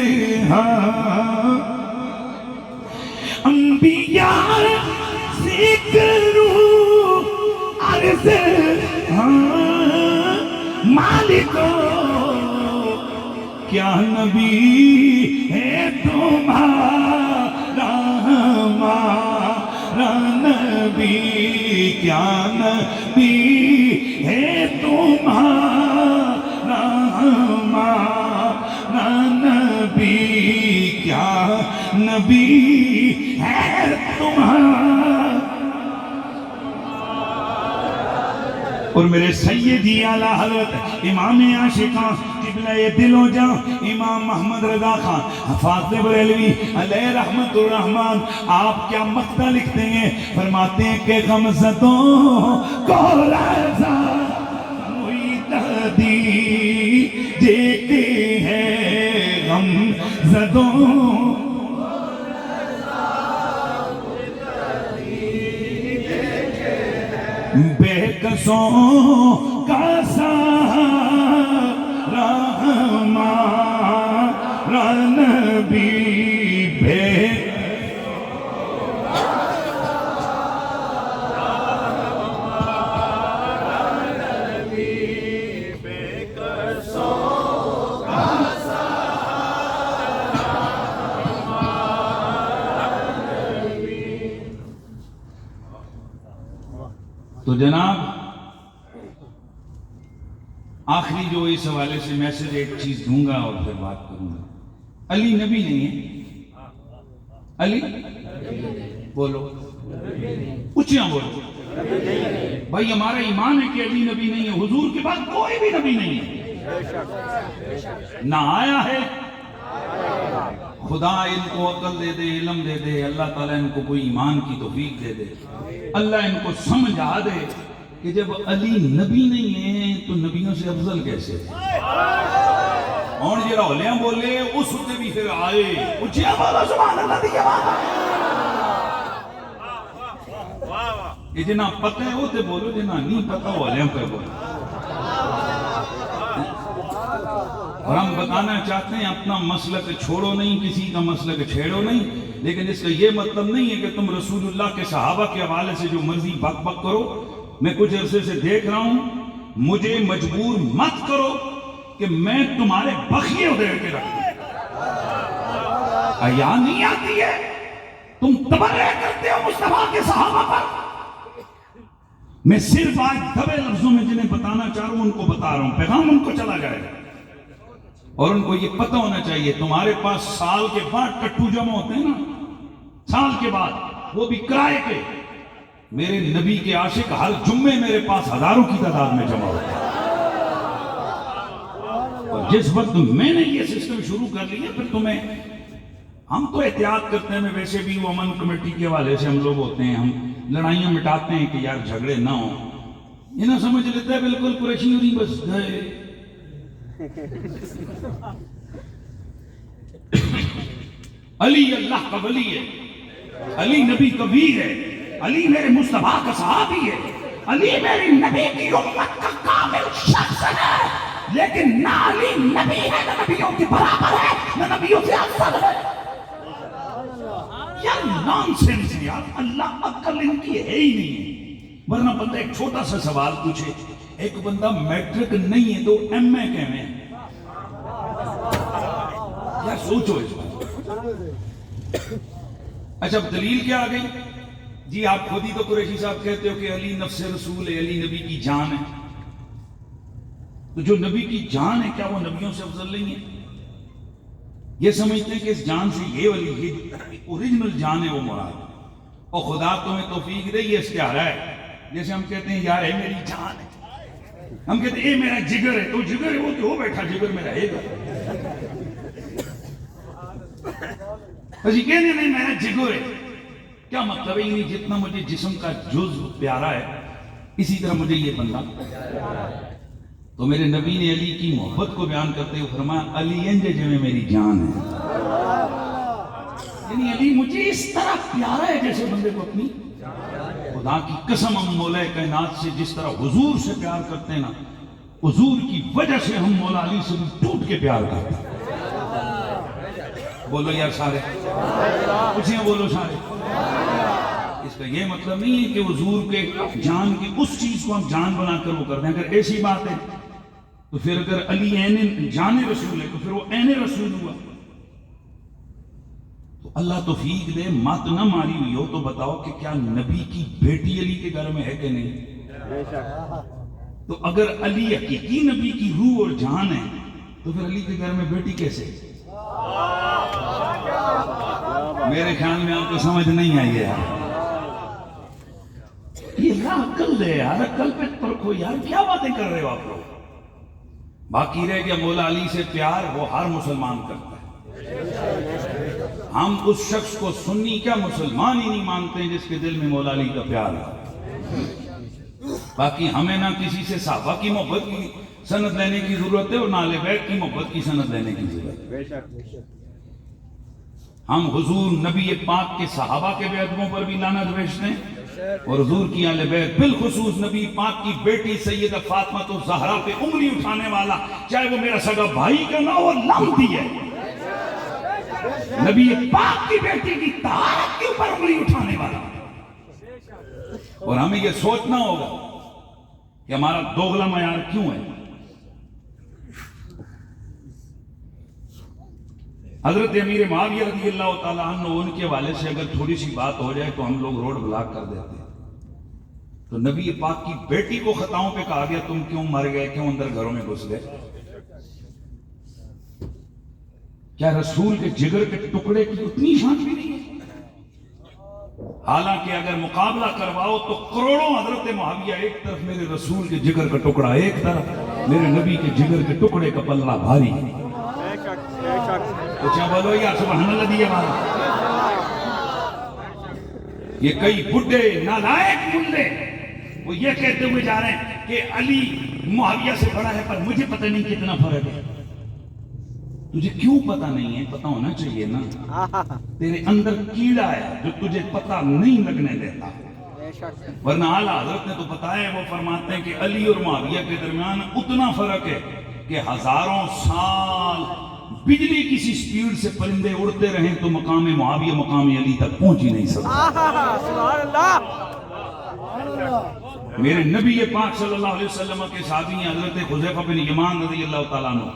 انبیاء سے کروں عرض مالکو، کیا نبی ہے تمہارا ہمارا نبی، کیا نبی ہے تمہارا ہمارا نبی، کیا نبی ہے تمہارا۔ اور میرے سیدی اعلیٰ حضرت امام عاشقاں قبلہ دل و جاں امام محمد رضا خان فاضل بریلوی علیہ رحمت الرحمن، آپ کیا مقطع لکھتے ہیں؟ فرماتے ہیں کہ غمزدوں کو رضا دی دیتے ہیں، غمزدوں بے کسوں کا سہارا ہمارا نبی، بے تو جناب آخری جو اس حوالے سے میسج ایک چیز دوں گا اور پھر بات کروں گا۔ علی نبی نہیں ہے، علی بولو اچھا بولو بھائی، ہمارا ایمان ہے کہ علی نبی نہیں ہے، حضور کے بعد کوئی بھی نبی نہیں ہے، نہ آیا ہے۔ خدا ان کو عقل دے دے، علم دے دے، اللہ تعالیٰ ان کو کوئی ایمان کی توفیق دے دے، اللہ ان کو سمجھ آ دے کہ جب علی نبی نہیں ہے تو نبیوں سے افضل کیسے؟ اور یہ رولیاں بولے اس وقت بھی پھر آئے اچھا بولو سبحان اللہ دی آواز، یہ جنہ پتہ ہے وہ تے بولو، جنہ نہیں پتہ وہ علیہ پہ بولو۔ اور ہم بتانا چاہتے ہیں اپنا مسلک چھوڑو نہیں، کسی کا مسلک چھیڑو نہیں، لیکن اس کا یہ مطلب نہیں ہے کہ تم رسول اللہ کے صحابہ کے حوالے سے جو مرضی بک بک کرو۔ میں کچھ عرصے سے دیکھ رہا ہوں، مجھے مجبور مت کرو کہ میں تمہارے بخیے ادھیڑ کے رکھ دوں۔ حیا نہیں آتی ہے، تم تبرع کرتے ہو مصطفیٰ کے صحابہ پر۔ میں صرف آج دبے لفظوں میں جنہیں بتانا چاہ رہا ہوں ان کو بتا رہا ہوں، پیغام ان کو چلا جائے گا، اور ان کو یہ پتہ ہونا چاہیے تمہارے پاس سال کے بعد ٹٹو جمع ہوتے ہیں نا، سال کے بعد، وہ بھی کرائے کے۔ میرے نبی کے عاشق ہر جمعے میرے پاس ہزاروں کی تعداد میں جمع ہوتے ہیں، اور جس وقت میں نے یہ سسٹم شروع کر لیا پھر تمہیں، ہم تو احتیاط کرتے ہیں، ویسے بھی وہ امن کمیٹی کے حوالے سے ہم لوگ ہوتے ہیں، ہم لڑائیاں مٹاتے ہیں کہ یار جھگڑے نہ ہوں، یہ نہ سمجھ لیتے ہیں بالکل قریشی ہوئی بس گئے۔ علی اللہ کا ولی ہے، علی نبی کا ویر ہے، علی میرے مصطفیٰ کا صحابی ہے، علی میری نبی کی امت کا کامل شخص ہے، لیکن نہ علی نبی ہے، نہ نبیوں کے برابر ہے، نہ نبیوں سے افضل ہے۔ یار نان سینس یار، اللہ عقل ان کی ہے ہی نہیں ہے، ورنہ بندہ ایک چھوٹا سا سوال پوچھے، ایک بندہ میٹرک نہیں ہے تو ایم اے کہنے ہیں، یار سوچو اس بات۔ اچھا دلیل کیا آ گئی؟ جی آپ خود ہی تو قریشی صاحب کہتے ہو کہ علی نفس رسول ہے، علی نبی کی جان ہے، تو جو نبی کی جان ہے کیا وہ نبیوں سے افضل نہیں ہے؟ یہ سمجھتے ہیں کہ اس جان سے یہ والی یہ اوریجنل جان ہے وہ مراد، اور خدا تمہیں توفیق دے یہ استعارہ ہے، جیسے ہم کہتے ہیں یار اے میری جان ہے، ہم کہتے ہیں اے میرا جگر ہے، تو جگر ہے وہ کہ وہ بیٹھا جگر میرا ہے گا، بس یہ کہنے نہیں میرا جگر ہے، کیا مطلب ہے؟ یعنی جتنا مجھے جسم کا جز پیارا ہے اسی طرح مجھے یہ بندہ۔ تو میرے نبی نے علی کی محبت کو بیان کرتے ہوئے فرمایا علی انج جو میری جان ہے، یعنی علی مجھے اس طرح پیارا ہے جیسے بندے کو اپنی خدا کی قسم ہم مولا کائنات سے جس طرح حضور سے پیار کرتے ہیں نا، حضور کی وجہ سے ہم مولا علی سے بھی ٹوٹ کے پیار کرتے ہیں۔ بولو یار سارے، خوشیاں بولو سارے۔ اس کا یہ مطلب نہیں ہے کہ حضور کے جان کی اس چیز کو ہم جان بنا کر وہ کر دیں۔ اگر ایسی بات ہے تو پھر اگر علی عین جان رسول ہے تو پھر وہ عین رسول ہوا۔ تو اللہ توفیق دے، مات نہ ماری ہوئی ہو تو بتاؤ کہ کیا نبی کی بیٹی علی کے گھر میں ہے کہ نہیں؟ تو اگر علی حقیقی نبی کی روح اور جان ہے تو پھر علی کے گھر میں بیٹی کیسے؟ میرے خیال میں آپ کو سمجھ نہیں آئی ہے یار، یہ عقل دے یار، عقل پہ پرکھو یار، کیا باتیں کر رہے ہو آپ لوگ؟ باقی رہ گیا مولا علی سے پیار، وہ ہر مسلمان کرتا ہے۔ ہم اس شخص کو سنی کیا مسلمان ہی نہیں مانتے ہیں جس کے دل میں مولا علی کا پیار ہے۔ باقی ہمیں نہ کسی سے صحابہ کی محبت کی سند لینے کی ضرورت ہے اور نہ اہل بیت کی محبت کی سند لینے کی ضرورت ہے۔ ہم حضور نبی پاک کے صحابہ کے بیعتوں پر بھی لعنت بھیجتے ہیں اور حضور کی اہل بیت، بالخصوص نبی پاک کی بیٹی سیدہ فاطمہ الزہرا پہ انگلی اٹھانے والا، چاہے وہ میرا سگا بھائی کا نہ ہو، لعنتی ہے۔ نبی پاک کی بیٹی کی طہارت کے اوپر انگلی اٹھانے والا۔ اور ہمیں یہ سوچنا ہوگا کہ ہمارا دوغلا معیار کیوں ہے۔ حضرت امیر معاویہ رضی اللہ تعالیٰ عنہ، ان کے والے سے اگر تھوڑی سی بات ہو جائے تو ہم لوگ روڈ بلاک کر دیتے ہیں۔ تو نبی پاک کی بیٹی کو خطاؤں پہ کہا گیا تم کیوں مر گئے، کیوں اندر گھروں میں گھس گئے؟ کیا رسول کے جگر کے ٹکڑے کی اتنی شان بھی نہیں ہے؟ حالانکہ اگر مقابلہ کرواؤ تو کروڑوں حضرت معاویہ ایک طرف، میرے رسول کے جگر کا ٹکڑا ایک طرف، میرے نبی کے جگر کے ٹکڑے کا پلہ بھاری۔ کیا بولو یا سبحان اللہ دیئے مانا۔ یہ کئی بڈھے نالائق ملے وہ یہ کہتے ہوئے جا رہے ہیں کہ علی معاویہ سے بڑا ہے، پر مجھے پتہ نہیں کتنا فرق ہے۔ تجھے کیوں پتہ نہیں ہے؟ پتہ ہونا چاہیے نا، تیرے اندر کیڑا ہے جو تجھے پتہ نہیں لگنے دیتا۔ ورنہ اعلیٰ حضرت نے تو بتایا ہے، وہ فرماتے ہیں کہ علی اور معاویہ کے درمیان اتنا فرق ہے کہ ہزاروں سال بجلی کسی سپیڈ سے پرندے اڑتے رہیں تو مقام معاویہ مقام علی تک پہنچ ہی نہیں سکتا۔ میرے نبی پاک صلی اللہ علیہ وسلم کے صحابی ہیں حضرت حذیفہ بن یمان رضی اللہ تعالیٰ عنہ۔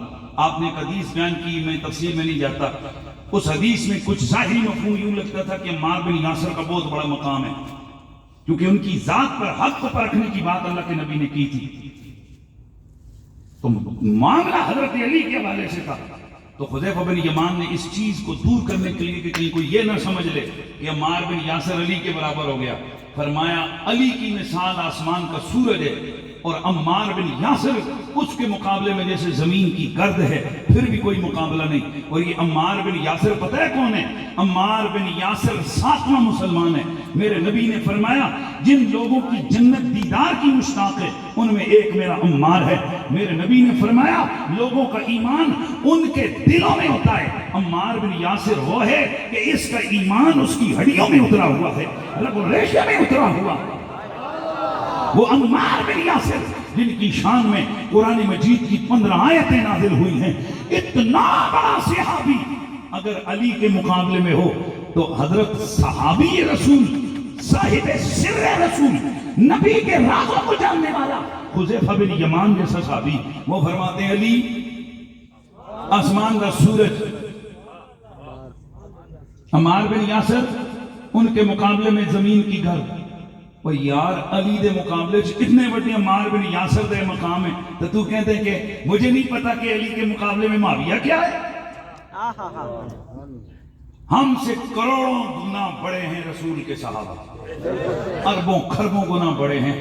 آپ نے ایک حدیث بیان کی، میں تفصیل میں نہیں جاتا۔ اس حدیث میں کچھ ظاہری مفہوم یوں لگتا تھا کہ عمار بن یاسر کا بہت بڑا مقام ہے، کیونکہ ان کی ذات پر حق کو پرکھنے کی بات اللہ کے نبی نے کی تھی۔ تو معاملہ حضرت علی کے حوالے سے تھا۔ تو حذیفہ بن یمان نے اس چیز کو دور کرنے کے لیے کہ کہیں کوئی یہ نہ سمجھ لے کہ عمار بن یاسر علی کے برابر ہو گیا، فرمایا علی کی مثال آسمان کا سورج ہے اور عمار بن یاسر اس کے مقابلے میں جیسے زمین کی گرد ہے، پھر بھی کوئی مقابلہ نہیں۔ اور یہ عمار بن یاسر پتہ ہے کون ہے؟ عمار بن یاسر 7واں مسلمان ہے۔ میرے نبی نے فرمایا جن لوگوں کی جنت دیدار کی مشتاق ہے ان میں ایک میرا عمار ہے۔ میرے نبی نے فرمایا لوگوں کا ایمان ان کے دلوں میں ہوتا ہے، عمار بن یاسر وہ ہے کہ اس کا ایمان اس کی ہڈیوں میں اترا ہوا ہے، رگ و ریشے میں اترا ہوا۔ وہ عمار بن یاسر جن کی شان میں قرآن مجید کی 15 آیتیں نازل ہوئی ہیں، اتنا بڑا صحابی اگر علی کے مقابلے میں ہو تو حضرت صحابی رسول، صاحب سر رسول، نبی کے رازوں کو جاننے والا حذیفہ بن یمان جیسا صحابی، وہ فرماتے ہیں علی آسمان کا سورج، عمار بن یاسر ان کے مقابلے میں زمین کی گرد۔ اور یار علی دے مقابلے اتنے بڑے عمار بن یاسر دے مقام ہے تو تو کہتے ہیں کہ مجھے نہیں پتا کہ علی کے مقابلے میں معاویہ کیا ہے۔ ہم سے کروڑوں گنا بڑے ہیں رسول کے صحابہ، اربوں خربوں گنا بڑے ہیں۔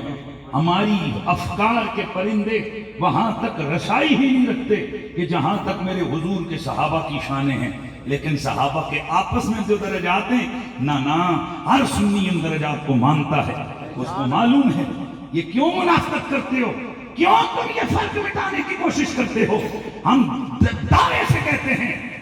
ہماری افکار کے پرندے وہاں تک رسائی ہی نہیں رکھتے کہ جہاں تک میرے حضور کے صحابہ کی شانیں ہیں، لیکن صحابہ کے آپس میں جو درجات ہیں نہ ہر سنی ان درجات کو مانتا ہے، اس کو معلوم ہے۔ یہ کیوں منافقت کرتے ہو؟ کیوں تم یہ فرق مٹانے کی کوشش کرتے ہو؟ ہم دعوے سے کہتے ہیں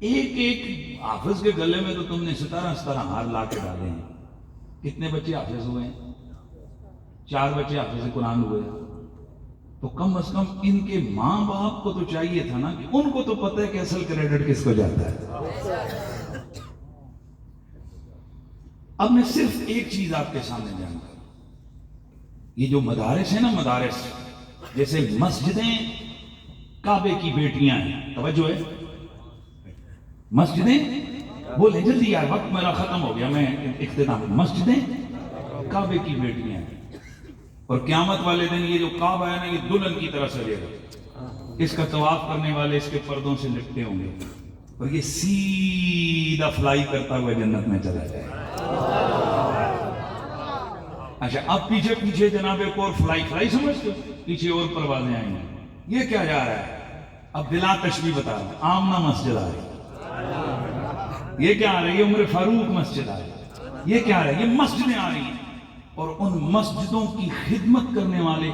ایک ایک حافظ کے گلے میں تو تم نے 17 ہار لا کے ڈالے ہیں. کتنے بچے حافظ ہوئے ہیں؟ 4 بچے حافظ قرآن ہوئے. تو کم از کم ان کے ماں باپ کو تو چاہیے تھا نا کہ ان کو تو پتہ ہے کہ اصل کریڈٹ کس کو جاتا ہے. اب میں صرف ایک چیز آپ کے سامنے جاؤں گا. یہ جو مدارس ہیں نا، مدارس جیسے مسجدیں کعبے کی بیٹیاں ہیں. توجہ ہے، مسجدیں بولیں جلدی یار، وقت میرا ختم ہو گیا، میں اختتام. مسجدیں کعبے کی بیٹیاں ہیں، اور قیامت والے دن یہ جو کعبہ ہے نا، یہ دلہن کی طرح سجے گا. اس کا طواف کرنے والے اس کے پردوں سے لپٹے ہوں گے، اور یہ سیدھا فلائی کرتا ہوا جنت میں چلا جائے. اچھا، اب پیچھے پیچھے جناب ایک اور فلائی سمجھتے ہو، پیچھے اور پروازیں آئیں گی. یہ کیا جا رہا ہے؟ اب بلا تشبیہ بتا رہا ہوں. آمنہ مسجد آ رہی، یہ کیا آ رہی ہے؟ عمر فاروق مسجد آ رہی. یہ کیا آ رہا ہے؟ یہ مسجدیں آ رہی ہیں، اور ان مسجدوں کی خدمت کرنے والے،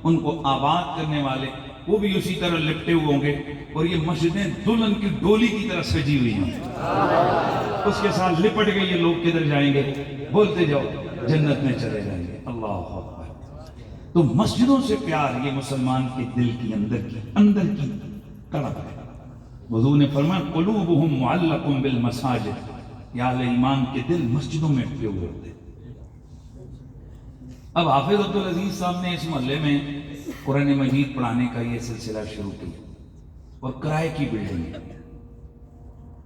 ان کو آباد کرنے والے، وہ بھی اسی طرح لپٹے ہوئے ہوں گے. اور یہ مسجدیں دلہن کی ڈولی کی طرح سجی ہوئی ہیں، اس کے ساتھ لپٹ کے یہ لوگ کدھر جائیں گے؟ بولتے جاؤ، جنت میں چلے جائیں گے. اللہ اکبر. تو مسجدوں سے پیار یہ مسلمان کے دل کی اندر کی تڑپ ہے. حضور نے فرمایا قلوبہم معلق بالمساجد، یا اہل ایمان کے دل مسجدوں میں اٹکے ہوئے ہوتے ہیں. اب حافظ عبدالعزیز صاحب نے اس محلے میں قرآن مجید پڑھانے کا یہ سلسلہ شروع کیا، اور کرائے کی بلڈنگ ہے.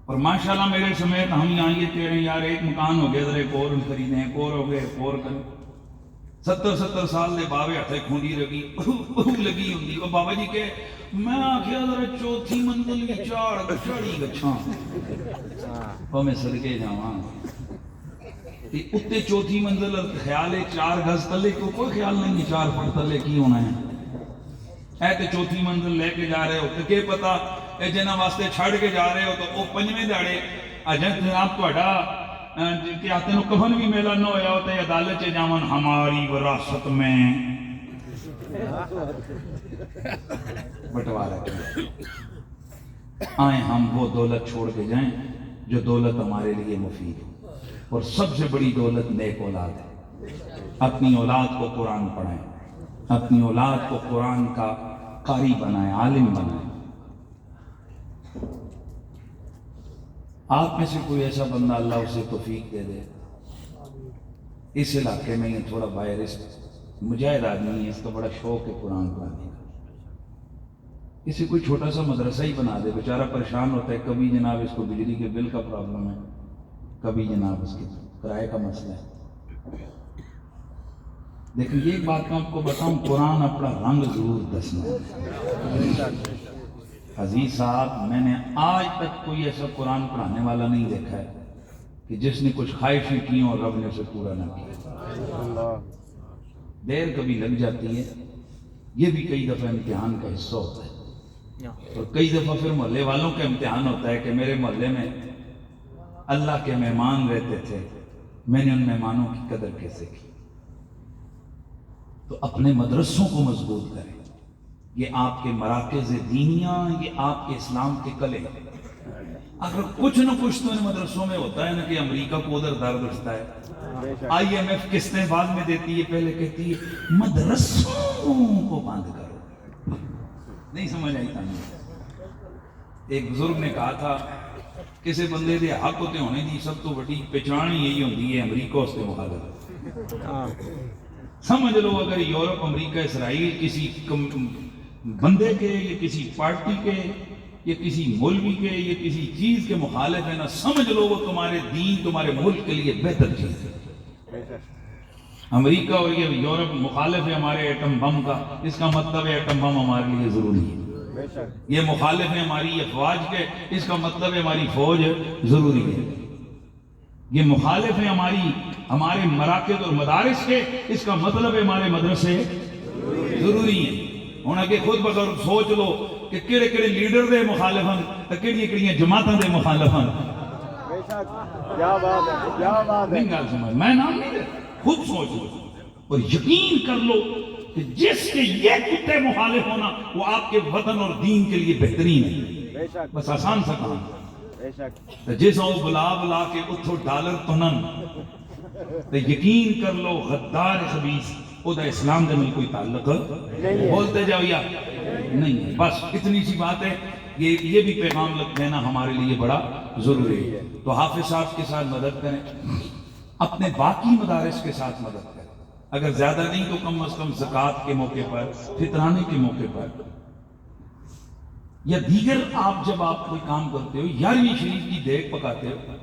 اور ماشاءاللہ میرے سمیت ہم یہاں یہ کہہ رہے ہیں یار ایک مکان ہو گیا ذرا ایک اور خریدیں، ایک اور ہو گئے، ایک اور کریں. 70 سال دے باوے ہتھے کھونڈی لگی لگی ہوندی. اور بابا جی کہ میں آخیا ذرا چوتھی منزل کی چڑھی گچھاں، اور میں صدقے جاواں. اتنے چوتھی منزل خیال ہے 4 گز تلے کو کوئی خیال نہیں ہے 4 فٹ تلے کی ہونا ہے. اے تے چوتھی منزل لے کے جا رہے ہو تو کہ پتا اے جنہاں واسطے چھڑ کے جا رہے ہو تو وہ 5ویں دہاڑے اجن جناب تہاڈا کہ آتے نو کفن بھی میلہ نہ ہویا ہوتا ہے عدالت چ جاون ہماری وراثت میں بٹوارا آئیں ہم وہ دولت چھوڑ کے جائیں جو دولت ہمارے لیے مفید ہے. اور سب سے بڑی دولت نیک اولاد ہے. اپنی اولاد کو قرآن پڑھائیں، اپنی اولاد کو قرآن کا قاری بنائیں، عالم بنائیں. آپ میں سے کوئی ایسا بندہ اللہ اسے توفیق دے دے، اس علاقے میں یہ تھوڑا باہر مجاہد آدمی ہے، اس کا بڑا شوق ہے قرآن پڑھانے کا، اسے کوئی چھوٹا سا مدرسہ ہی بنا دے. بیچارہ پریشان ہوتا ہے، کبھی جناب اس کو بجلی کے بل کا پرابلم ہے، کبھی جناب اس کے کرائے کا مسئلہ ہے. لیکن یہ بات میں آپ کو بتاؤں، قرآن اپنا رنگ ضرور دسنا ہے. عزیز صاحب، میں نے آج تک کوئی ایسا قرآن پڑھانے والا نہیں دیکھا ہے کہ جس نے کچھ خواہشیں کی اور رب نے اسے پورا نہ کیا. دیر کبھی لگ جاتی ہے، یہ بھی کئی دفعہ امتحان کا حصہ ہوتا ہے. اور کئی دفعہ پھر محلے والوں کا امتحان ہوتا ہے کہ میرے محلے میں اللہ کے مہمان رہتے تھے، میں نے ان مہمانوں کی قدر کیسے کی. تو اپنے مدرسوں کو مضبوط کریں. یہ آپ کے مراکز دینیاں، یہ آپ کے اسلام کے قلعے. اگر کچھ نہ کچھ تو ان مدرسوں میں ہوتا ہے نا کہ امریکہ کو ادھر درد اٹھتا ہے، IMF قسطیں بعد میں دیتی ہے، پہلے کہتی ہے مدرسوں کو بند کرو. نہیں سمجھ آئی تھا. ایک بزرگ نے کہا تھا کسی بندے دے حق ہوتے ہونے دی سب تو بڑی پہچان یہی ہوتی ہے امریکہ اس کے مخالف. سمجھ لو اگر یورپ، امریکہ، اسرائیل کسی بندے کے یا کسی پارٹی کے یا کسی مولوی کے یا کسی چیز کے مخالف ہے نا، سمجھ لو وہ تمہارے دین، تمہارے ملک کے لیے بہتر چیز ہے. امریکہ اور یہ یورپ مخالف ہے ہمارے ایٹم بم کا، اس کا مطلب ہے ایٹم بم ہمارے لیے ضروری ہے. یہ مخالف ہے ہماری افواج کے، اس کا مطلب ہے ہماری فوج ضروری ہے. یہ مخالف ہے ہمارے مراکز اور مدارس کے، اس کا مطلب ہے ہمارے مدرسے ضروری ہیں. ہونا کہ خود بغیر سوچ لو کہ کیڑے کیڑے لیڈر دے مخالف ہیں تو کیڑی کیڑی جماعتوں دے مخالف ہیں. کیا بات ہے، کیا بات ہے. نہیں گل سمجھ، میں نام نہیں دے، خود سوچ لو اور یقین کر لو کہ جس کے یہ کتے مخالف ہونا وہ آپ کے وطن اور دین کے لیے بہترین ہے. بس آسان سا کام. بے شک تے جس او بلا بلا کے اتھو ڈالر تنن تے یقین کر لو غدار خبیث او دا اسلام دے میں کوئی تعلق بولتے جاؤ یا نہیں ہے. بس اتنی سی بات ہے. یہ بھی پیغام لینا ہمارے لیے بڑا ضروری ہے. تو حافظ صاحب کے ساتھ مدد کریں, اپنے باقی مدارس کے ساتھ مدد کریں, اگر زیادہ نہیں تو کم از کم زکوٰۃ کے موقع پر, فطرانے کے موقع پر, یا دیگر آپ جب آپ کوئی کام کرتے ہو, 11ویں شریف کی دیگ پکاتے ہو,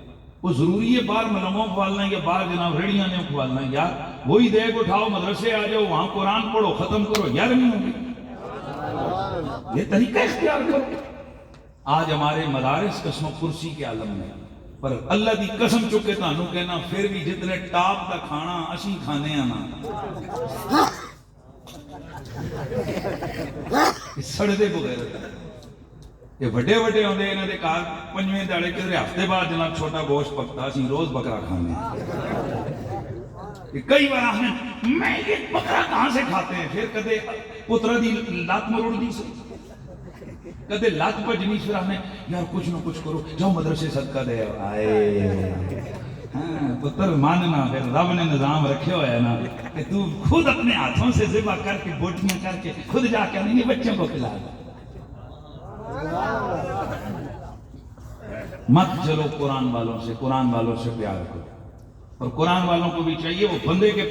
وہ ضروری ہے باہر ملنگوں کھوالنا یا باہر جناب ریڑیاں نے کھوالنا. یار وہی دیگ اٹھاؤ, مدرسے آ جاؤ, وہاں قرآن پڑھو, ختم کرو, 11ویں ہوگی. یہ طریقہ اختیار کرو. آج ہمارے مدارس قسم و کرسی کے عالم میں, پر اللہ دی قسم چکے تانوں کہنا پھر بھی جتنے ٹاپ دا کھانا اسی کھانے آنا سڑے دے بغیر. یہ وڈے وڈے ہوندے انہاں دے کار 5ویں دہاڑے کدھر ہفتے بعد جناب چھوٹا گوشت پکتا, اسی روز بکرا کھانے. کئی بار آخر میں یہ بکرا کہاں سے کھاتے ہیں, پھر کدے پترا دی لات مروڑ دی سے, کدے لات بجنی, پھر آخر یار کچھ نہ کچھ کرو, جاؤ مدرسے صدقہ دے. آئے ہاں پتر ماننا, پھر رب نے نظام رکھے ہوا ہے نا کہ تو خود اپنے ہاتھوں سے ذبح کر کے بوٹیاں کر کے خود جا کے نہیں بچوں کو کھلا دے. مت چلو قرآن والوں سے, قرآن والوں سے پیار کرو, اور قرآن والوں کو بھی چاہیے وہ بندے کے